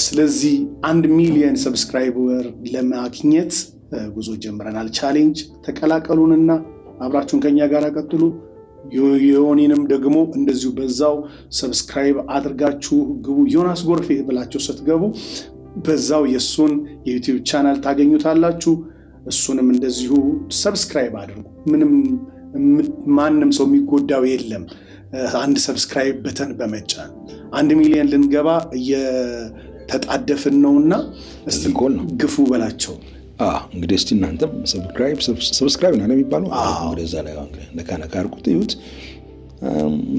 Speaker 1: ስለዚህ 1 ሚሊዮን ሰብስክራይበር ለማግኘት ጉዞ ጀምረናል። ቻሌንጅ ተቀላቀሉንና አብራችሁን ከኛ ጋር ቀጥሉ። ዮኒንም ደግሞ እንደዚሁ በዛው ሰብስክራይብ አድርጋችሁ ግቡ። ዮናስ ጎርፌ ብላችሁ ስትገቡ በዛው የሱን የዩቲዩብ ቻናል ታገኙታላችሁ። እሱንም እንደዚሁ ሰብስክራይብ አድርጉ። ማንም ሰው የሚጎዳው የለም። አንድ ሰብስክራይብ በተን በመጫን 1 ሚሊዮን ልንገባ እየተጣደፍን ነውና እስቲ ግፉ በላቸው።
Speaker 2: እንግዲህ እስቲ እናንተም ሰብስክራይብ ነው የሚባለው። እንግዲህ እዛ ላይ ነካ አድርጉት፣ እዩት፣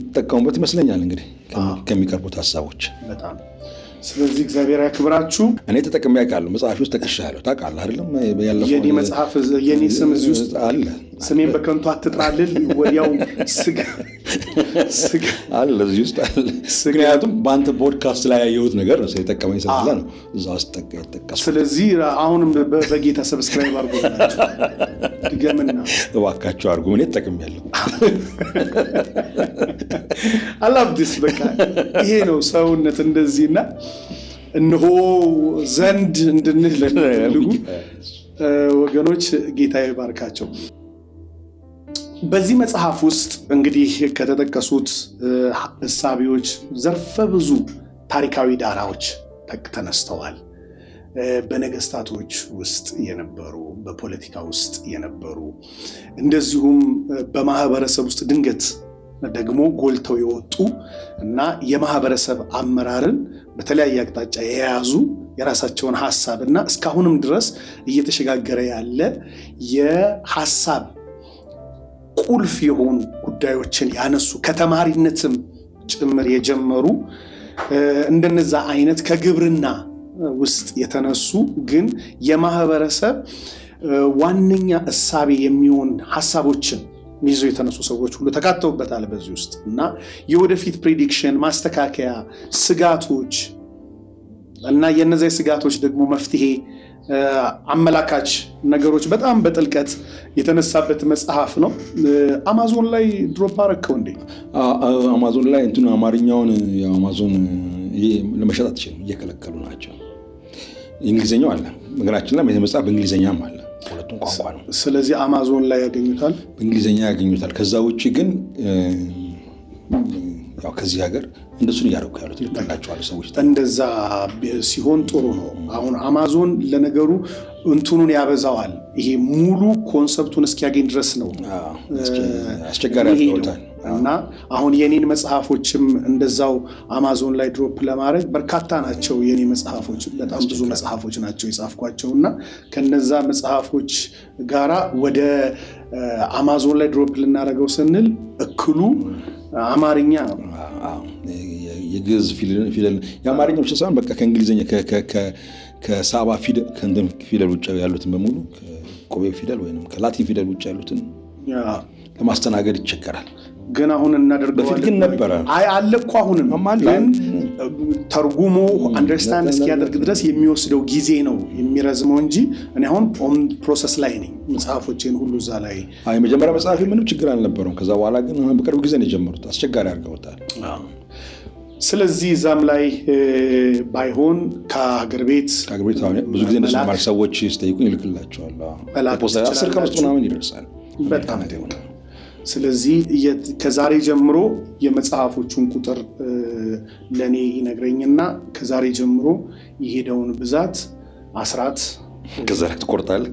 Speaker 2: ተጠቀሙበት ይመስለኛል እንግዲህ ከሚቀርቡት ሐሳቦች በጣም።
Speaker 1: ስለዚህ እግዚአብሔር ያክብራችሁ።
Speaker 2: እኔ ተጠቅሜ ያውቃለሁ። መጽሐፍ ውስጥ ተቀሻለሁ ታውቃለህ አይደለም?
Speaker 1: የኔ መጽሐፍ የኔ ስም እዚህ ውስጥ አለ። ስሜን በከንቱ አትጥራልል። ወዲያው ስጋ
Speaker 2: አለ እዚህ ውስጥ አለ። ምክንያቱም በአንተ ፖድካስት ላይ ያየሁት ነገር ነው የጠቀመኝ ስላለ ነው እዛ ውስጥ ተጠቀምኩ።
Speaker 1: ስለዚህ አሁንም በጌታ ሰብስክራይብ አድርጉ። ድገምና
Speaker 2: እባካችሁ አድርጉ። እኔ ተጠቅሜያለሁ።
Speaker 1: አላብዲስ በቃ ይሄ ነው ሰውነት እንደዚህና እነሆ ዘንድ እንድንል ለልጉ ወገኖች ጌታ ይባርካቸው። በዚህ መጽሐፍ ውስጥ እንግዲህ ከተጠቀሱት እሳቢዎች ዘርፈ ብዙ ታሪካዊ ዳራዎች ተነስተዋል። በነገስታቶች ውስጥ የነበሩ፣ በፖለቲካ ውስጥ የነበሩ፣ እንደዚሁም በማህበረሰብ ውስጥ ድንገት ደግሞ ጎልተው የወጡ እና የማህበረሰብ አመራርን በተለያየ አቅጣጫ የያዙ የራሳቸውን ሐሳብና እስካሁንም ድረስ እየተሸጋገረ ያለ የሐሳብ ቁልፍ የሆኑ ጉዳዮችን ያነሱ ከተማሪነትም ጭምር የጀመሩ እንደነዛ አይነት ከግብርና ውስጥ የተነሱ ግን የማህበረሰብ ዋነኛ እሳቤ የሚሆን ሐሳቦችን ይዘው የተነሱ ሰዎች ሁሉ ተካተውበታል በዚህ ውስጥ እና የወደፊት ፕሬዲክሽን፣ ማስተካከያ፣ ስጋቶች እና የነዚህ ስጋቶች ደግሞ መፍትሄ አመላካች ነገሮች በጣም በጥልቀት የተነሳበት መጽሐፍ ነው። አማዞን ላይ ድሮፕ አረከው እንዴ?
Speaker 2: አማዞን ላይ እንትኑ አማርኛውን ያው አማዞን ለመሸጥ አትችልም፣ እየከለከሉ ናቸው። እንግሊዘኛው አለ ነገራችን ላይ መጽሐፍ በእንግሊዘኛም አለ፣ ሁለቱም ቋንቋ ነው።
Speaker 1: ስለዚህ አማዞን ላይ ያገኙታል፣
Speaker 2: በእንግሊዘኛ ያገኙታል። ከዛ ውጪ ግን ያው ከዚህ ሀገር እንደሱን እያደረጉ ያሉት ልክላቸዋል ሰዎች።
Speaker 1: እንደዛ ሲሆን ጥሩ ነው። አሁን አማዞን ለነገሩ እንትኑን ያበዛዋል። ይሄ ሙሉ ኮንሰፕቱን እስኪያገኝ ድረስ ነው
Speaker 2: አስቸጋሪ ያደርገውታል።
Speaker 1: እና አሁን የኔን መጽሐፎችም እንደዛው አማዞን ላይ ድሮፕ ለማድረግ በርካታ ናቸው። የኔ መጽሐፎች በጣም ብዙ መጽሐፎች ናቸው የጻፍኳቸው እና ከነዛ መጽሐፎች ጋራ ወደ አማዞን ላይ ድሮፕ ልናደርገው ስንል እክሉ አማርኛ ነው።
Speaker 2: የግዕዝ ፊደል የአማርኛ ብቻ ሳይሆን በቃ ከእንግሊዝኛ ከሳባ ፊደል ውጭ ያሉትን በሙሉ ከቆቤ ፊደል ወይም ከላቲን ፊደል ውጭ ያሉትን ለማስተናገድ ይቸገራል።
Speaker 1: ግን አሁን እናደርገዋለን።
Speaker 2: በፊት ግን ነበረ።
Speaker 1: አይ አለ እኮ አሁንም ግን ተርጉሞ አንደርስታንድ እስኪያደርግ ድረስ የሚወስደው ጊዜ ነው የሚረዝመው እንጂ እኔ አሁን ኦን ፕሮሰስ ላይ ነኝ። መጽሐፎቼን ሁሉ እዛ ላይ
Speaker 2: መጀመሪያ መጽሐፌ ምንም ችግር አልነበረውም። ከዛ በኋላ ግን በቅርብ ጊዜ ነው የጀመሩት። አስቸጋሪ አድርገውታል።
Speaker 1: ስለዚህ እዛም ላይ ባይሆን ከሀገር ቤት
Speaker 2: ብዙ ጊዜ እንደሱ ማለት ሰዎች ሲጠይቁኝ ይልክላቸዋል። ፖስታ 10 ቀን ውስጥ ምናምን ይደርሳል።
Speaker 1: በጣም ስለዚህ ከዛሬ ጀምሮ የመጽሐፎቹን ቁጥር ለኔ ይነግረኝና ከዛሬ ጀምሮ የሄደውን ብዛት አስራት
Speaker 2: ከዛ ላይ ትቆርጣለህ።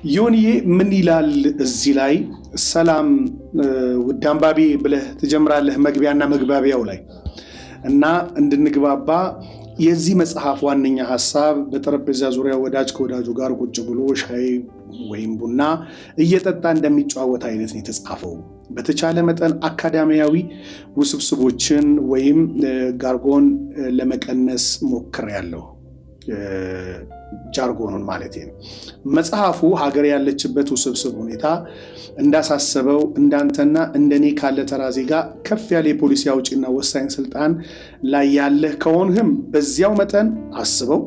Speaker 1: ዮኒዬ ምን ይላል እዚህ ላይ? ሰላም ውድ አንባቢ ብለህ ትጀምራለህ መግቢያና መግባቢያው ላይ እና እንድንግባባ የዚህ መጽሐፍ ዋነኛ ሐሳብ በጠረጴዛ ዙሪያ ወዳጅ ከወዳጁ ጋር ቁጭ ብሎ ሻይ ወይም ቡና እየጠጣ እንደሚጨዋወት አይነት ነው የተጻፈው። በተቻለ መጠን አካዳሚያዊ ውስብስቦችን ወይም ጋርጎን ለመቀነስ ሞክሬያለሁ። ጃርጎኑን ማለት ነው። መጽሐፉ ሀገር ያለችበት ውስብስብ ሁኔታ እንዳሳሰበው እንዳንተና እንደኔ ካለ ተራ ዜጋ ከፍ ያለ የፖሊሲ አውጪና ወሳኝ ስልጣን ላይ ያለህ ከሆንህም በዚያው መጠን አስበው።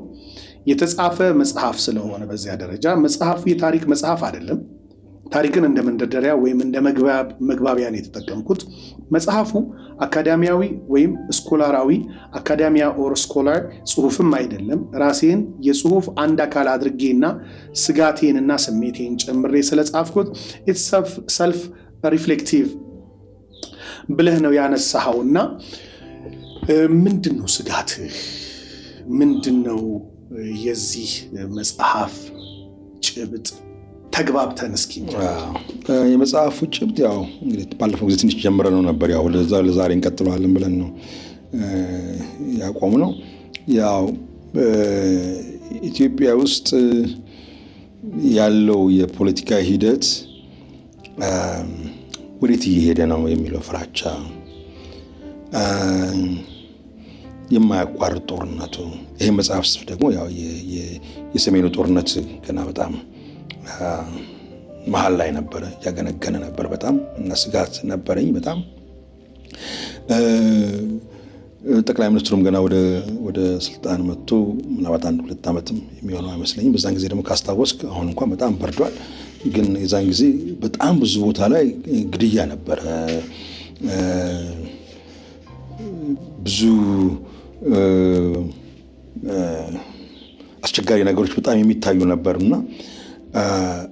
Speaker 1: የተጻፈ መጽሐፍ ስለሆነ በዚያ ደረጃ መጽሐፉ የታሪክ መጽሐፍ አይደለም። ታሪክን እንደ መንደርደሪያ ወይም እንደ መግባቢያ ነው የተጠቀምኩት። መጽሐፉ አካዳሚያዊ ወይም ስኮላራዊ አካዳሚያ ኦር ስኮላር ጽሁፍም አይደለም። ራሴን የጽሁፍ አንድ አካል አድርጌና ስጋቴንና ስሜቴን ጨምሬ ስለጻፍኩት ኢትስ ሰልፍ ሪፍሌክቲቭ ብለህ ነው ያነሳኸውና ምንድነው ስጋትህ? ምንድነው የዚህ መጽሐፍ ጭብጥ? ተግባብተን እስኪ
Speaker 2: የመጽሐፉ ጭብጥ ያው እንግዲህ ባለፈው ጊዜ ትንሽ ጀምረን ነው ነበር። ያው ለዛሬ እንቀጥለዋለን ብለን ነው ያቆምነው። ያው ኢትዮጵያ ውስጥ ያለው የፖለቲካ ሂደት ወዴት እየሄደ ነው የሚለው ፍራቻ፣ የማያቋርጥ ጦርነቱ። ይሄ መጽሐፍ ጽፍ ደግሞ ያው የሰሜኑ ጦርነት ገና በጣም መሀል ላይ ነበረ፣ ያገነገነ ነበር በጣም እና ስጋት ነበረኝ በጣም። ጠቅላይ ሚኒስትሩም ገና ወደ ስልጣን መጥቶ ምናልባት 1-2 ዓመትም የሚሆነው አይመስለኝም። በዛን ጊዜ ደግሞ ካስታወስክ አሁን እንኳን በጣም በርዷል። ግን የዛን ጊዜ በጣም ብዙ ቦታ ላይ ግድያ ነበረ። ብዙ አስቸጋሪ ነገሮች በጣም የሚታዩ ነበርና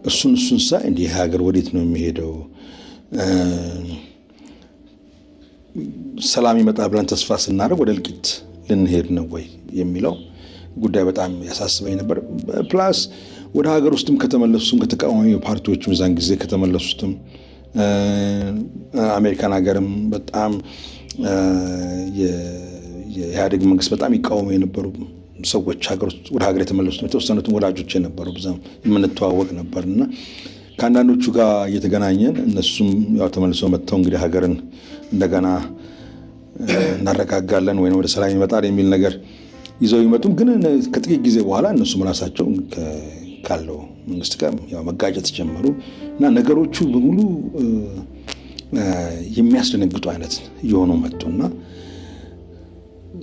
Speaker 2: እሱን ሳይ እንዲህ ሀገር ወዴት ነው የሚሄደው? ሰላም ይመጣል ብለን ተስፋ ስናደርግ ወደ እልቂት ልንሄድ ነው ወይ የሚለው ጉዳይ በጣም ያሳስበኝ ነበር። ፕላስ ወደ ሀገር ውስጥም ከተመለሱትም ከተቃዋሚ ፓርቲዎችም እዛን ጊዜ ከተመለሱትም አሜሪካን ሀገርም በጣም የኢህአዴግ መንግስት በጣም ይቃወሙ የነበሩ ሰዎች ወደ ሀገር የተመለሱት የተወሰኑትም ወዳጆች የነበሩ ብዙም የምንተዋወቅ ነበር እና ከአንዳንዶቹ ጋር እየተገናኘን እነሱም ያው ተመልሰው መጥተው እንግዲህ ሀገርን እንደገና እናረጋጋለን ወይም ወደ ሰላም ይመጣል የሚል ነገር ይዘው ይመጡም። ግን ከጥቂት ጊዜ በኋላ እነሱም ራሳቸው ካለው መንግስት ጋር ያው መጋጨት ጀመሩ እና ነገሮቹ በሙሉ የሚያስደነግጡ አይነት እየሆኑ መጡና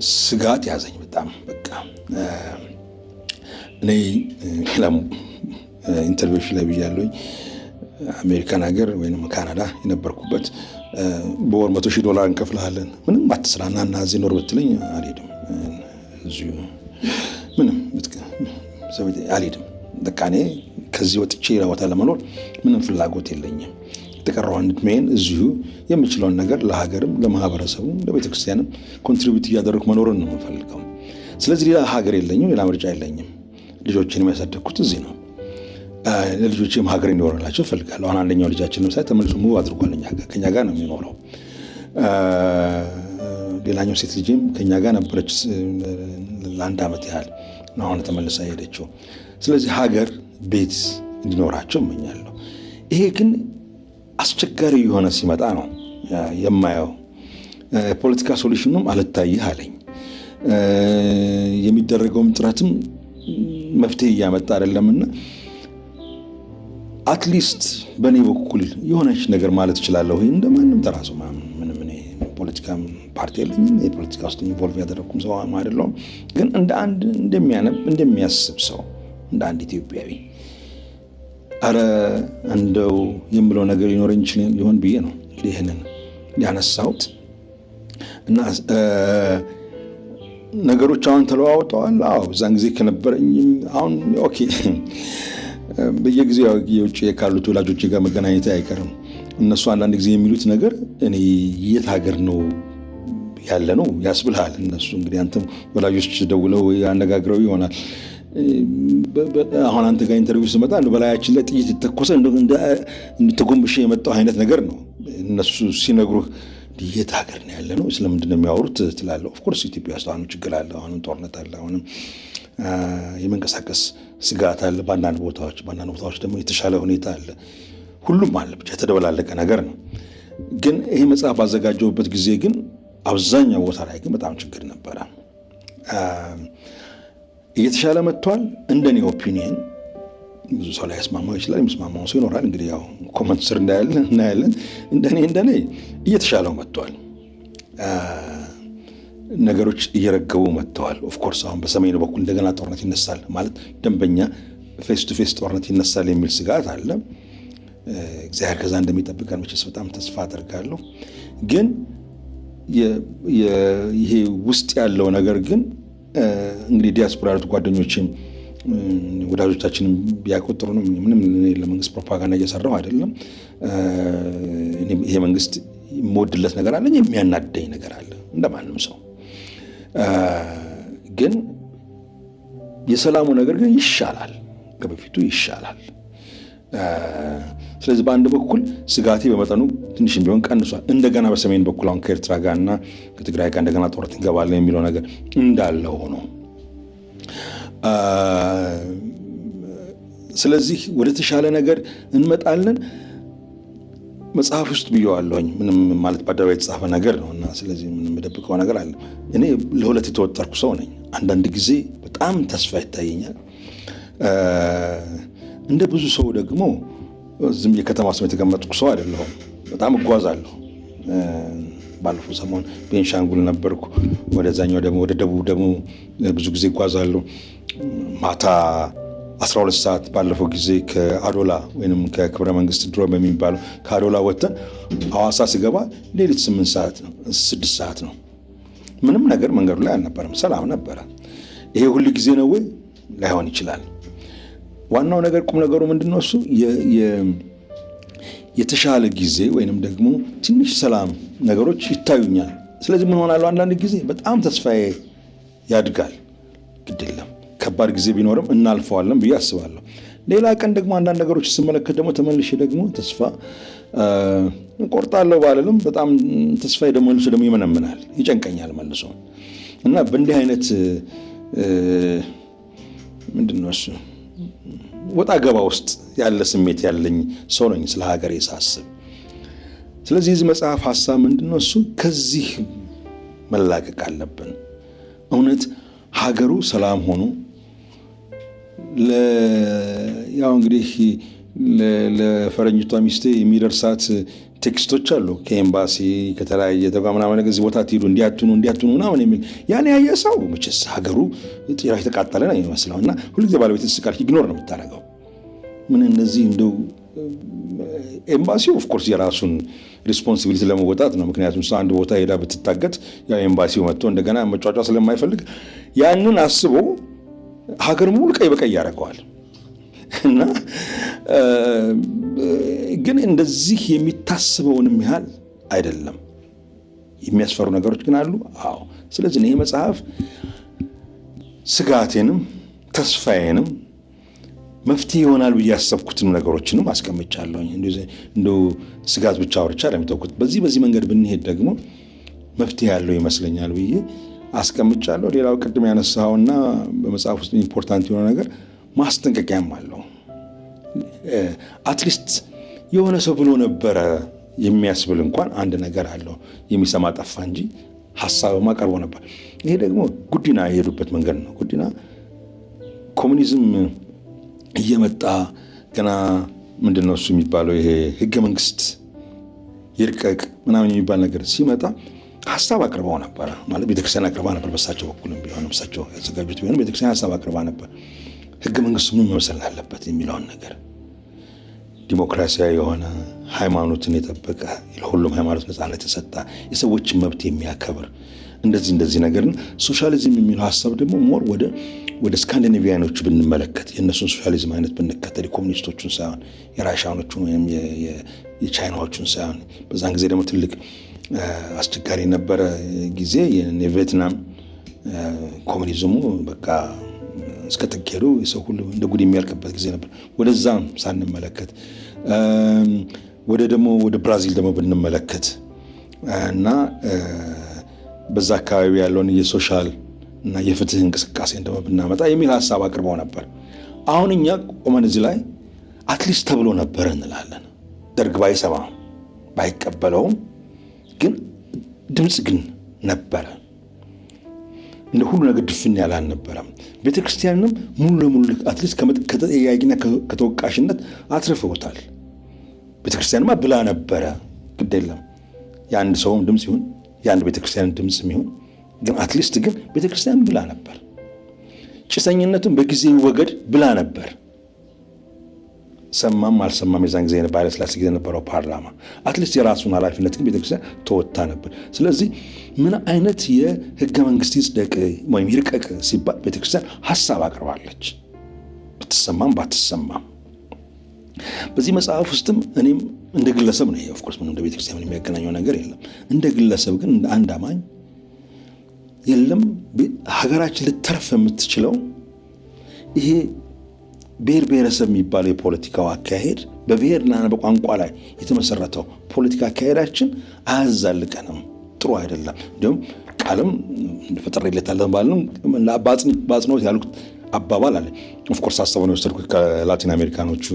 Speaker 2: ስጋት ያዘኝ በጣም። በቃ እኔ ኢንተርቪው ላይ ብያለሁኝ አሜሪካን ሀገር ወይም ካናዳ የነበርኩበት በወር $100,000 እንከፍልሃለን ምንም አትስራና እና እዚህ ኖር ብትለኝ አልሄድም። እዚሁ ምንም አልሄድም። በቃ እኔ ከዚህ ወጥቼ ሌላ ቦታ ለመኖር ምንም ፍላጎት የለኝም። የተቀረውን ዕድሜን እዚሁ የምችለውን ነገር ለሀገርም ለማህበረሰቡም ለቤተክርስቲያንም ኮንትሪቢዩት እያደረኩ መኖርን ነው የምፈልገው። ስለዚህ ሌላ ሀገር የለኝም፣ ሌላ ምርጫ የለኝም። ልጆችን የሚያሳደግኩት እዚህ ነው። ለልጆችም ሀገር እንዲኖርላቸው እፈልጋለሁ። አሁን አንደኛው ልጃችን ለምሳሌ ተመልሶ ሙቭ አድርጓል፣ ከኛ ጋር ነው የሚኖረው። ሌላኛው ሴት ልጅም ከኛ ጋር ነበረች ለ1 ዓመት ያህል፣ አሁን ተመልሳ ሄደችው። ስለዚህ ሀገር ቤት እንዲኖራቸው እመኛለሁ። ይሄ ግን አስቸጋሪ የሆነ ሲመጣ ነው የማየው። ፖለቲካ ሶሉሽኑም አልታይህ አለኝ። የሚደረገውም ጥረትም መፍትሄ እያመጣ አይደለምና አትሊስት በእኔ በኩል የሆነች ነገር ማለት እችላለሁ። እንደማንም ተራሱ ምንም እኔ ፖለቲካ ፓርቲ የለኝም፣ የፖለቲካ ውስጥ ኢንቮልቭ ያደረኩም ሰው አይደለሁም። ግን እንደ አንድ እንደሚያስብ ሰው እንደ አንድ ኢትዮጵያዊ አረ እንደው የምለው ነገር ሊኖረኝ ይችላል ሊሆን ብዬ ነው ይሄንን ያነሳሁት። እና ነገሮች አሁን ተለዋውጠዋል። አዎ እዛን ጊዜ ከነበረኝ አሁን ኦኬ በየጊዜው የውጭ ካሉት ወላጆች ጋር መገናኘት አይቀርም። እነሱ አንዳንድ ጊዜ የሚሉት ነገር እኔ የት ሀገር ነው ያለ ነው ያስብልሃል። እነሱ እንግዲህ አንተም ወላጆች ደውለው ያነጋግረው ይሆናል። አሁን አንተ ጋር ኢንተርቪው ስመጣ በላያችን ላይ ጥይት የተኮሰ እንደተጎንብሼ የመጣው አይነት ነገር ነው እነሱ ሲነግሩህ። የት ሀገር ነው ያለ ነው ስለምንድን ነው የሚያወሩት ትላለህ። ኦፍኮርስ ኢትዮጵያ ውስጥ አሁንም ችግር አለ፣ አሁንም ጦርነት አለ፣ አሁንም የመንቀሳቀስ ስጋት አለ። በአንዳንድ ቦታዎች ደግሞ የተሻለ ሁኔታ አለ። ሁሉም አለ፣ ብቻ የተደበላለቀ ነገር ነው። ግን ይሄ መጽሐፍ ባዘጋጀሁበት ጊዜ ግን አብዛኛው ቦታ ላይ ግን በጣም ችግር ነበረ። እየተሻለ መጥቷል። እንደኔ ኦፒኒየን ብዙ ሰው ላይ ያስማማው ይችላል፣ የሚስማማው ሰው ይኖራል። እንግዲህ ያው ኮመንት ስር እናያለን። እንደኔ እየተሻለው መጥቷል። ነገሮች እየረገቡ መጥተዋል። ኦፍኮርስ አሁን በሰሜኑ በኩል እንደገና ጦርነት ይነሳል ማለት ደንበኛ ፌስ ቱ ፌስ ጦርነት ይነሳል የሚል ስጋት አለ። እግዚአብሔር ከዛ እንደሚጠብቀን መቼስ በጣም ተስፋ አደርጋለሁ። ግን ይሄ ውስጥ ያለው ነገር ግን እንግዲህ ዲያስፖራ ያሉት ጓደኞችም ወዳጆቻችንም ቢያቆጥሩ ነው። ምንም ለመንግስት ፕሮፓጋንዳ እየሰራው አይደለም። ይሄ መንግስት የምወድለት ነገር አለ፣ የሚያናደኝ ነገር አለ እንደማንም ሰው። ግን የሰላሙ ነገር ግን ይሻላል፣ ከበፊቱ ይሻላል። ስለዚህ በአንድ በኩል ስጋቴ በመጠኑ ትንሽም ቢሆን ቀንሷል። እንደገና በሰሜን በኩል አሁን ከኤርትራ ጋርና ከትግራይ ጋር እንደገና ጦርነት እንገባለን የሚለው ነገር እንዳለ ሆኖ ስለዚህ ወደ ተሻለ ነገር እንመጣለን። መጽሐፍ ውስጥ ብየዋለሁኝ ምንም ማለት በአደባባይ የተጻፈ ነገር ነው እና ስለዚህ ምንም የምደብቀው ነገር አለ። እኔ ለሁለት የተወጠርኩ ሰው ነኝ። አንዳንድ ጊዜ በጣም ተስፋ ይታየኛል። እንደ ብዙ ሰው ደግሞ ዝም የከተማ ውስጥ የተቀመጥኩ ሰው አይደለሁም። በጣም እጓዛለሁ። ባለፈው ሰሞን ቤንሻንጉል ነበርኩ። ወደዛኛው ደግሞ ወደ ደቡብ ደግሞ ብዙ ጊዜ እጓዛለሁ። ማታ 12 ሰዓት ባለፈው ጊዜ ከአዶላ ወይም ከክብረ መንግስት ድሮ በሚባለው ከአዶላ ወጥተን ሐዋሳ ስገባ ሌሊት 8 ሰዓት ነው 6 ሰዓት ነው። ምንም ነገር መንገዱ ላይ አልነበረም፣ ሰላም ነበረ። ይሄ ሁሉ ጊዜ ነው ወይ? ላይሆን ይችላል። ዋናው ነገር ቁም ነገሩ ምንድነው? እሱ የተሻለ ጊዜ ወይንም ደግሞ ትንሽ ሰላም ነገሮች ይታዩኛል። ስለዚህ ምን ሆናለሁ? አንዳንድ ጊዜ በጣም ተስፋዬ ያድጋል። ግድ የለም ከባድ ጊዜ ቢኖርም እናልፈዋለን ብዬ አስባለሁ። ሌላ ቀን ደግሞ አንዳንድ ነገሮች ስመለከት ደግሞ ተመልሼ ደግሞ ተስፋ ቆርጣለሁ ባልልም በጣም ተስፋዬ ደግሞ መልሶ ደግሞ ይመነምናል፣ ይጨንቀኛል መልሶ እና በእንዲህ አይነት ምንድነው እሱ ወጣ ገባ ውስጥ ያለ ስሜት ያለኝ ሰው ነኝ ስለ ሀገሬ ሳስብ። ስለዚህ የዚህ መጽሐፍ ሐሳብ ምንድነው? እሱ ከዚህ መላቀቅ አለብን። እውነት ሀገሩ ሰላም ሆኖ ያው እንግዲህ ለፈረንጅቷ ሚስቴ የሚደርሳት ቴክስቶች አሉ ከኤምባሲ ከተለያየ ተቋም ምናምን እዚህ ቦታ ትሄዱ እንዲያትኑ ምናምን የሚል ያን ያየ ሰው መቼስ ሀገሩ ጤናው የተቃጠለ ነው የሚመስለው እና ሁልጊዜ ባለቤት ስቃል ኢግኖር ነው የምታደርገው። ምን እነዚህ እንደው ኤምባሲው ኦፍ ኮርስ የራሱን ሪስፖንሲቢሊቲ ለመወጣት ነው። ምክንያቱም አንድ ቦታ ሄዳ ብትታገት ያው ኤምባሲው መጥቶ እንደገና መጫጫ ስለማይፈልግ ያንን አስቦ ሀገር ሙሉ ቀይ በቀይ ያደርገዋል እና ግን እንደዚህ የሚታስበውንም ያህል አይደለም። የሚያስፈሩ ነገሮች ግን አሉ። አዎ። ስለዚህ ይሄ መጽሐፍ ስጋቴንም ተስፋዬንም መፍትሄ ይሆናል ብዬ ያሰብኩትን ነገሮችንም አስቀምጫለሁ። እንደው ስጋት ብቻ አውርቻ ለምተውኩት በዚህ መንገድ ብንሄድ ደግሞ መፍትሄ ያለው ይመስለኛል ብዬ አስቀምጫለሁ። ሌላው ቅድም ያነሳውና በመጽሐፍ ውስጥ ኢምፖርታንት የሆነ ነገር ማስጠንቀቂያም አለው። አትሊስት የሆነ ሰው ብሎ ነበረ የሚያስብል እንኳን አንድ ነገር አለው። የሚሰማ ጠፋ እንጂ ሐሳብማ ቀርቦ ነበር። ይሄ ደግሞ ጉዲና የሄዱበት መንገድ ነው። ጉዲና ኮሙኒዝም እየመጣ ገና ምንድነው እሱ የሚባለው ይሄ ህገ መንግስት ይርቀቅ ምናምን የሚባል ነገር ሲመጣ ሐሳብ አቅርበው ነበር። ማለት ቤተክርስቲያን አቅርባ ነበር። በሳቸው በኩልም ቢሆን በሳቸው ያዘጋጁት ቢሆን ቤተክርስቲያን ሐሳብ አቅርባ ነበር። ህገ መንግስቱ ምን መምሰል አለበት የሚለውን ነገር ዲሞክራሲያዊ የሆነ ሃይማኖትን የጠበቀ ለሁሉም ሃይማኖት ነፃነት የሰጠ የሰዎችን መብት የሚያከብር እንደዚህ ነገርን ሶሻሊዝም የሚለው ሐሳብ ደግሞ ሞር ወደ ስካንዲኔቪያኖች ብንመለከት የእነሱን ሶሻሊዝም አይነት ብንከተል የኮሙኒስቶቹን ሳይሆን የራሻኖቹን ወይም የቻይናዎቹን ሳይሆን በዛን ጊዜ ደግሞ ትልቅ አስቸጋሪ የነበረ ጊዜ የቪየትናም ኮሙኒዝሙ በቃ እስከ ጥግ ሄዶ የሰው ሁሉ እንደ ጉድ የሚያልቅበት ጊዜ ነበር። ወደዛም ሳንመለከት ወደ ብራዚል ደግሞ ብንመለከት እና በዛ አካባቢ ያለውን የሶሻል እና የፍትህ እንቅስቃሴ እንደው ብናመጣ የሚል ሐሳብ አቅርበው ነበር። አሁን እኛ ቆመን እዚህ ላይ አትሊስት ተብሎ ነበር እንላለን። ደርግ ባይሰማም ባይቀበለውም ግን ድምጽ ግን ነበረ። እንደ ሁሉ ነገር ድፍን ያለ አልነበረም። ቤተክርስቲያንም ሙሉ ለሙሉ አትሊስት ከተጠያቂና ከተወቃሽነት አትርፈውታል። ቤተክርስቲያንማ ብላ ነበረ። ግድ የለም የአንድ ሰውም ድምጽ ይሁን የአንድ ቤተክርስቲያን ድምጽ ይሁን ግን አትሊስት ግን ቤተክርስቲያን ብላ ነበር። ጭሰኝነቱን በጊዜ ወገድ ብላ ነበር። ሰማም አልሰማም የዛን ጊዜ ባለ ስላሴ ጊዜ የነበረው ፓርላማ አትሊስት የራሱን ኃላፊነት ግን ቤተክርስቲያን ተወጣ ነበር። ስለዚህ ምን አይነት የህገ መንግስት ይጽደቅ ወይም ይርቀቅ ሲባል ቤተክርስቲያን ሐሳብ አቅርባለች፣ ብትሰማም ባትሰማም። በዚህ መጽሐፍ ውስጥም እኔም እንደ ግለሰብ ነው ኦፍ ኮርስ ምንም እንደ ቤተክርስቲያን የሚያገናኘው ነገር የለም። እንደ ግለሰብ ግን እንደ አንድ አማኝ የለም ሀገራችን ልትተርፍ የምትችለው ይሄ ብሔር ብሔረሰብ የሚባለው የፖለቲካው አካሄድ በብሔርና በቋንቋ ላይ የተመሰረተው ፖለቲካ አካሄዳችን አያዛልቀንም፣ ጥሩ አይደለም። እንዲሁም ቃልም ፈጥሬለታለሁ ባልንም ባጽኖት ያልኩት አባባል አለ። ኦፍ ኮርስ ሐሳቡን የወሰድኩት ከላቲን አሜሪካኖቹ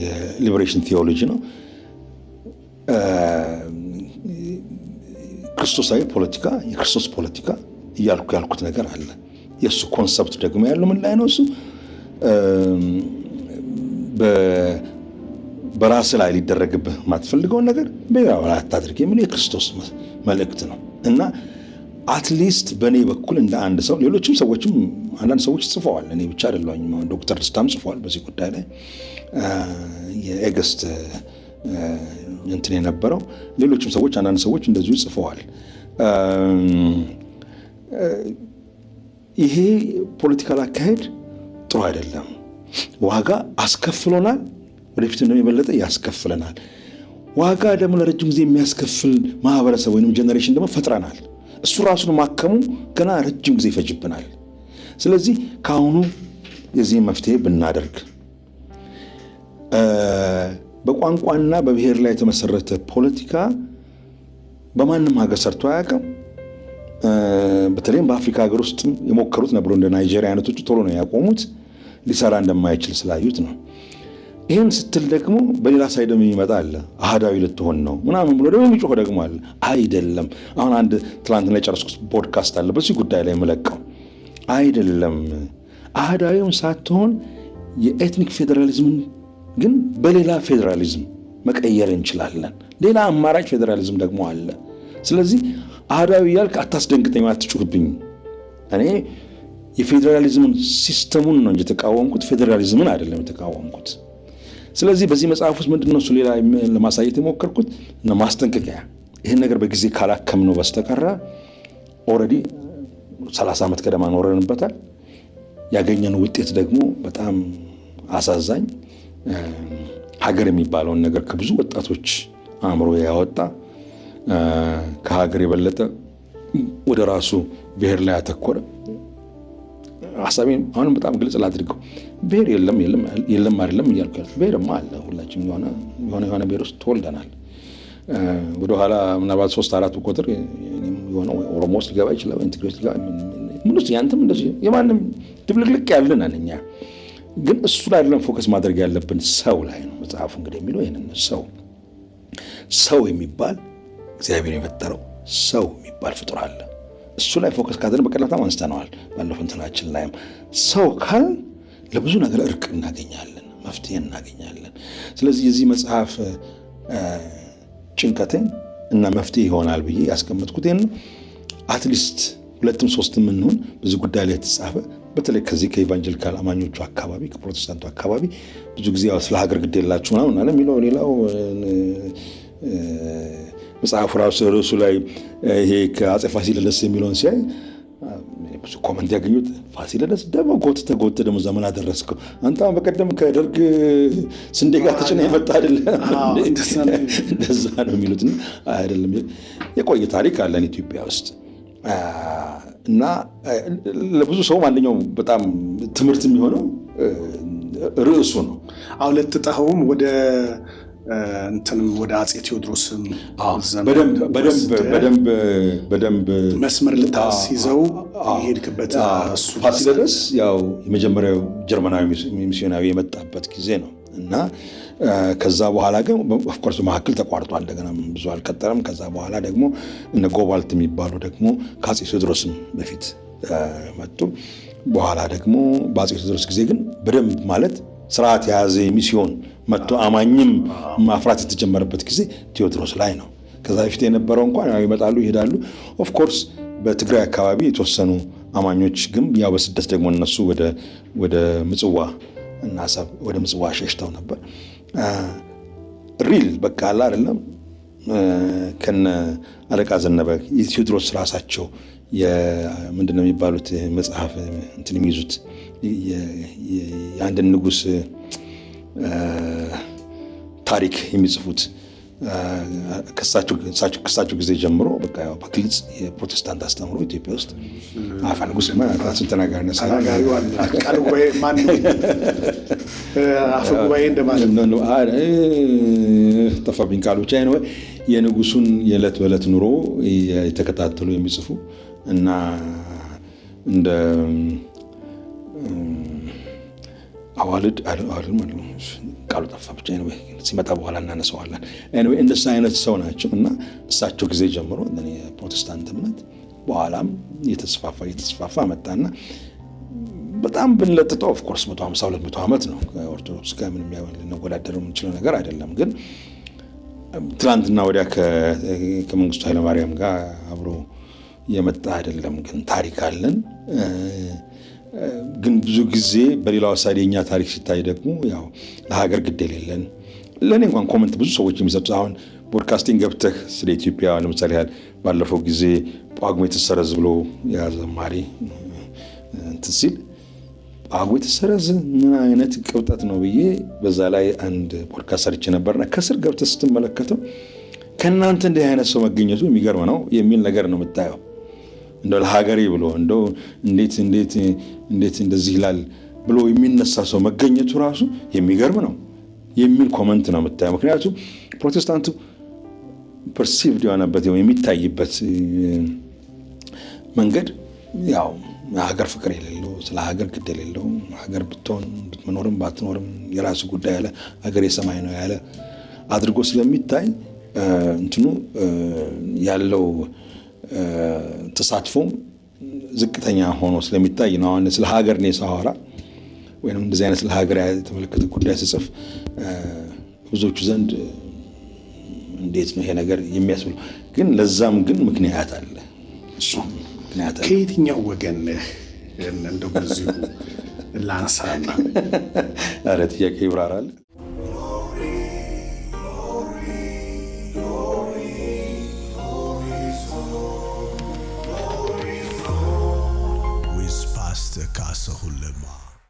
Speaker 2: የሊበሬሽን ቲዮሎጂ ነው። ክርስቶሳዊ ፖለቲካ፣ የክርስቶስ ፖለቲካ ያልኩት ነገር አለ። የእሱ ኮንሰፕት ደግሞ ያለው ምን ላይ ነው? እሱ በራስ ላይ ሊደረግብህ ማትፈልገውን ነገር በሌላው ላይ አታድርግ የሚለው የክርስቶስ መልእክት ነው እና አትሊስት በእኔ በኩል እንደ አንድ ሰው ሌሎችም ሰዎችም አንዳንድ ሰዎች ጽፈዋል። እኔ ብቻ አይደለሁም። ዶክተር ደስታም ጽፈዋል በዚህ ጉዳይ ላይ የኤገስት እንትን የነበረው ሌሎችም ሰዎች አንዳንድ ሰዎች እንደዚሁ ጽፈዋል። ይሄ ፖለቲካል አካሄድ ጥሩ አይደለም። ዋጋ አስከፍሎናል፣ ወደፊት ነው የበለጠ ያስከፍለናል። ዋጋ ደግሞ ለረጅም ጊዜ የሚያስከፍል ማህበረሰብ ወይም ጀነሬሽን ደግሞ ፈጥረናል። እሱ ራሱን ማከሙ ገና ረጅም ጊዜ ይፈጅብናል። ስለዚህ ከአሁኑ የዚህ መፍትሄ ብናደርግ በቋንቋና በብሔር ላይ የተመሰረተ ፖለቲካ በማንም ሀገር ሰርቶ አያውቅም። በተለይም በአፍሪካ ሀገር ውስጥ የሞከሩት ነበሩ። እንደ ናይጄሪያ አይነቶቹ ቶሎ ነው ያቆሙት፣ ሊሰራ እንደማይችል ስላዩት ነው። ይህን ስትል ደግሞ በሌላ ሳይድ የሚመጣ አለ። አህዳዊ ልትሆን ነው ምናምን ብሎ ደግሞ የሚጮህ ደግሞ አለ። አይደለም። አሁን አንድ ትላንትና የጨረስኩት ፖድካስት አለ በዚህ ጉዳይ ላይ የምለቀው። አይደለም አህዳዊም ሳትሆን የኤትኒክ ፌዴራሊዝምን ግን በሌላ ፌዴራሊዝም መቀየር እንችላለን። ሌላ አማራጭ ፌዴራሊዝም ደግሞ አለ። ስለዚህ አህዳዊ ያልክ አታስደንግጠኝ፣ አትጩህብኝ። እኔ የፌዴራሊዝምን ሲስተሙን ነው እንጂ የተቃወምኩት ፌዴራሊዝምን አይደለም የተቃወምኩት። ስለዚህ በዚህ መጽሐፍ ውስጥ ምንድነው እሱ ሌላ ለማሳየት የሞከርኩት እና ማስጠንቀቂያ፣ ይህን ነገር በጊዜ ካላከምነው በስተቀር ኦልሬዲ 30 ዓመት ገደማ ኖረንበታል። ያገኘነው ውጤት ደግሞ በጣም አሳዛኝ፣ ሀገር የሚባለውን ነገር ከብዙ ወጣቶች አእምሮ ያወጣ፣ ከሀገር የበለጠ ወደ ራሱ ብሔር ላይ ያተኮረ። ሀሳቤን አሁንም በጣም ግልጽ ላድርገው። ብሔር የለም አይደለም እያልኩ ያልኩት፣ ብሔርማ አለ። ሁላችንም የሆነ ብሔር ውስጥ ተወልደናል። ወደኋላ ምናልባት 3-4 ቁጥር የሆነ ኦሮሞ ውስጥ ሊገባ ይችላል፣ ወይ ትግሬ ውስጥ ሊገባ፣ ምን ውስጥ ያንተም እንደዚህ የማንም ድብልቅልቅ ያለን እኛ። ግን እሱ ላይ አይደለም ፎከስ ማድረግ ያለብን፣ ሰው ላይ ነው። መጽሐፉ እንግዲህ የሚለው ይሄንን ሰው የሚባል እግዚአብሔር የፈጠረው ሰው የሚባል ፍጡር አለ። እሱ ላይ ፎከስ ካደረግን በቀላሉ አንስተነዋል ባለፈው እንትናችን ላይም። ሰው ካል ለብዙ ነገር እርቅ እናገኛለን፣ መፍትሄ እናገኛለን። ስለዚህ የዚህ መጽሐፍ ጭንቀቴን እና መፍትሄ ይሆናል ብዬ ያስቀመጥኩት ይሄን አትሊስት 2-3 እንሆን በዚህ ጉዳይ ላይ የተጻፈ በተለይ ከዚህ ከኢቫንጀሊካል አማኞቹ አካባቢ ከፕሮቴስታንቱ አካባቢ ብዙ ጊዜ ስለ ሀገር ግድ የላችሁ ምናምን አለ የሚለው ሌላው መጽሐፉ ርዕሱ ላይ ይሄ ከአፄ ፋሲለደስ የሚለውን ሲያይ ብዙ ኮመንት ያገኙት፣ ፋሲለደስ ደግሞ ጎትተ ደግሞ ዘመን አደረስከው አንተ በቀደም ከደርግ ስንዴ ጋር ተጭነ የመጣ አይደለም እንደዛ ነው የሚሉት። አይደለም የቆየ ታሪክ አለን ኢትዮጵያ ውስጥ እና ለብዙ ሰው ማንኛውም በጣም ትምህርት የሚሆነው ርዕሱ ነው። አሁን ለተጣኸውም ወደ እንትንም ወደ አፄ ቴዎድሮስም በደንብ መስመር ልታስይዘው የሄድክበት እሱ ፋሲለደስ ያው የመጀመሪያው ጀርመናዊ ሚስዮናዊ የመጣበት ጊዜ ነው እና ከዛ በኋላ ግን ኦፍኮርስ መካከል ተቋርጧል። እንደገና ብዙ አልቀጠለም። ከዛ በኋላ ደግሞ እነ ጎባልት የሚባሉ ደግሞ ከአፄ ቴዎድሮስም በፊት መጡ። በኋላ ደግሞ በአፄ ቴዎድሮስ ጊዜ ግን በደንብ ማለት ስርዓት የያዘ ሚስዮን መጥቶ አማኝም ማፍራት የተጀመረበት ጊዜ ቴዎድሮስ ላይ ነው። ከዛ በፊት የነበረው እንኳን ይመጣሉ ይሄዳሉ። ኦፍኮርስ በትግራይ አካባቢ የተወሰኑ አማኞች ግን ያው በስደት ደግሞ እነሱ ወደ ምጽዋ እና አሰብ ወደ ምጽዋ ሸሽተው ነበር። ሪል በቃ አለ አይደለም ከነ አለቃ ዘነበ የቴዎድሮስ ራሳቸው ምንድነው የሚባሉት መጽሐፍ እንትን የሚይዙት የአንድን ንጉስ ታሪክ የሚጽፉት ከሳቸው ጊዜ ጀምሮ በቃ ያው በግልጽ የፕሮቴስታንት አስተምሮ ኢትዮጵያ ውስጥ አፈ ንጉስ ራሱን ተናጋሪና ሰላጋሪው አልቀርበይ ማን አፈ ጉባኤ እንደማለት ነው። ተፋብኝ ቃሎች አይነው የንጉሱን የዕለት በዕለት ኑሮ የተከታተሉ የሚጽፉ እና እንደ አዋልድ ማለት ነው። ቃሉ ጠፋ ብቻ ነው። ሲመጣ በኋላ እናነሳዋለን። ኤኒዌይ እንደሱ አይነት ሰው ናቸው እና እሳቸው ጊዜ ጀምሮ የፕሮቴስታንት እምነት በኋላም የተስፋፋ መጣና በጣም ብንለጥጠው ኦፍ ኮርስ 150-200 ዓመት ነው ከኦርቶዶክስ ጋር ምንም ልንወዳደረው የምንችለው ነገር አይደለም። ግን ትናንትና ወዲያ ከመንግስቱ ኃይለማርያም ጋር አብሮ የመጣ አይደለም። ግን ታሪክ አለን። ግን ብዙ ጊዜ በሌላው ሳይድ የኛ ታሪክ ሲታይ ደግሞ ያው ለሀገር ግድ የሌለን ለእኔ እንኳን ኮመንት ብዙ ሰዎች የሚሰጡት አሁን ፖድካስቲንግ ገብተህ ስለ ኢትዮጵያ ለምሳሌ ያህል ባለፈው ጊዜ ጳጉሜ ትሰረዝ ብሎ ያዘማሪ እንትን ሲል ጳጉሜ ትሰረዝ ምን አይነት ቅብጠት ነው ብዬ በዛ ላይ አንድ ፖድካስት ሰርቼ ነበርና ከስር ገብተህ ስትመለከተው ከእናንተ እንዲህ አይነት ሰው መገኘቱ የሚገርም ነው የሚል ነገር ነው የምታየው። እንደው ለሀገሬ ብሎ እንደው እንዴት እንደዚህ ይላል ብሎ የሚነሳ ሰው መገኘቱ ራሱ የሚገርም ነው የሚል ኮመንት ነው የምታየው። ምክንያቱም ፕሮቴስታንቱ ፐርሲቭድ የሆነበት የሚታይበት መንገድ ያው ሀገር ፍቅር የሌለው ስለ ሀገር ግድ የሌለው ሀገር ብትሆን ብትኖርም ባትኖርም የራሱ ጉዳይ ያለ ሀገር የሰማይ ነው ያለ አድርጎ ስለሚታይ እንትኑ ያለው ተሳትፎ ዝቅተኛ ሆኖ ስለሚታይ ነው። አሁን ስለ ሀገር ነው ሳወራ ወይንም እንደዚህ አይነት ስለ ሀገር የተመለከተ ጉዳይ ስጽፍ ብዙዎቹ ዘንድ እንዴት ነው ይሄ ነገር የሚያስብለው። ግን ለዛም ግን ምክንያት አለ። እሱ ምክንያት አለ።
Speaker 1: ከየትኛው ወገን እንደው በዚሁ ላንሳና
Speaker 2: ኧረ ጥያቄ ይብራራል።
Speaker 3: Pastor Casa Hulema.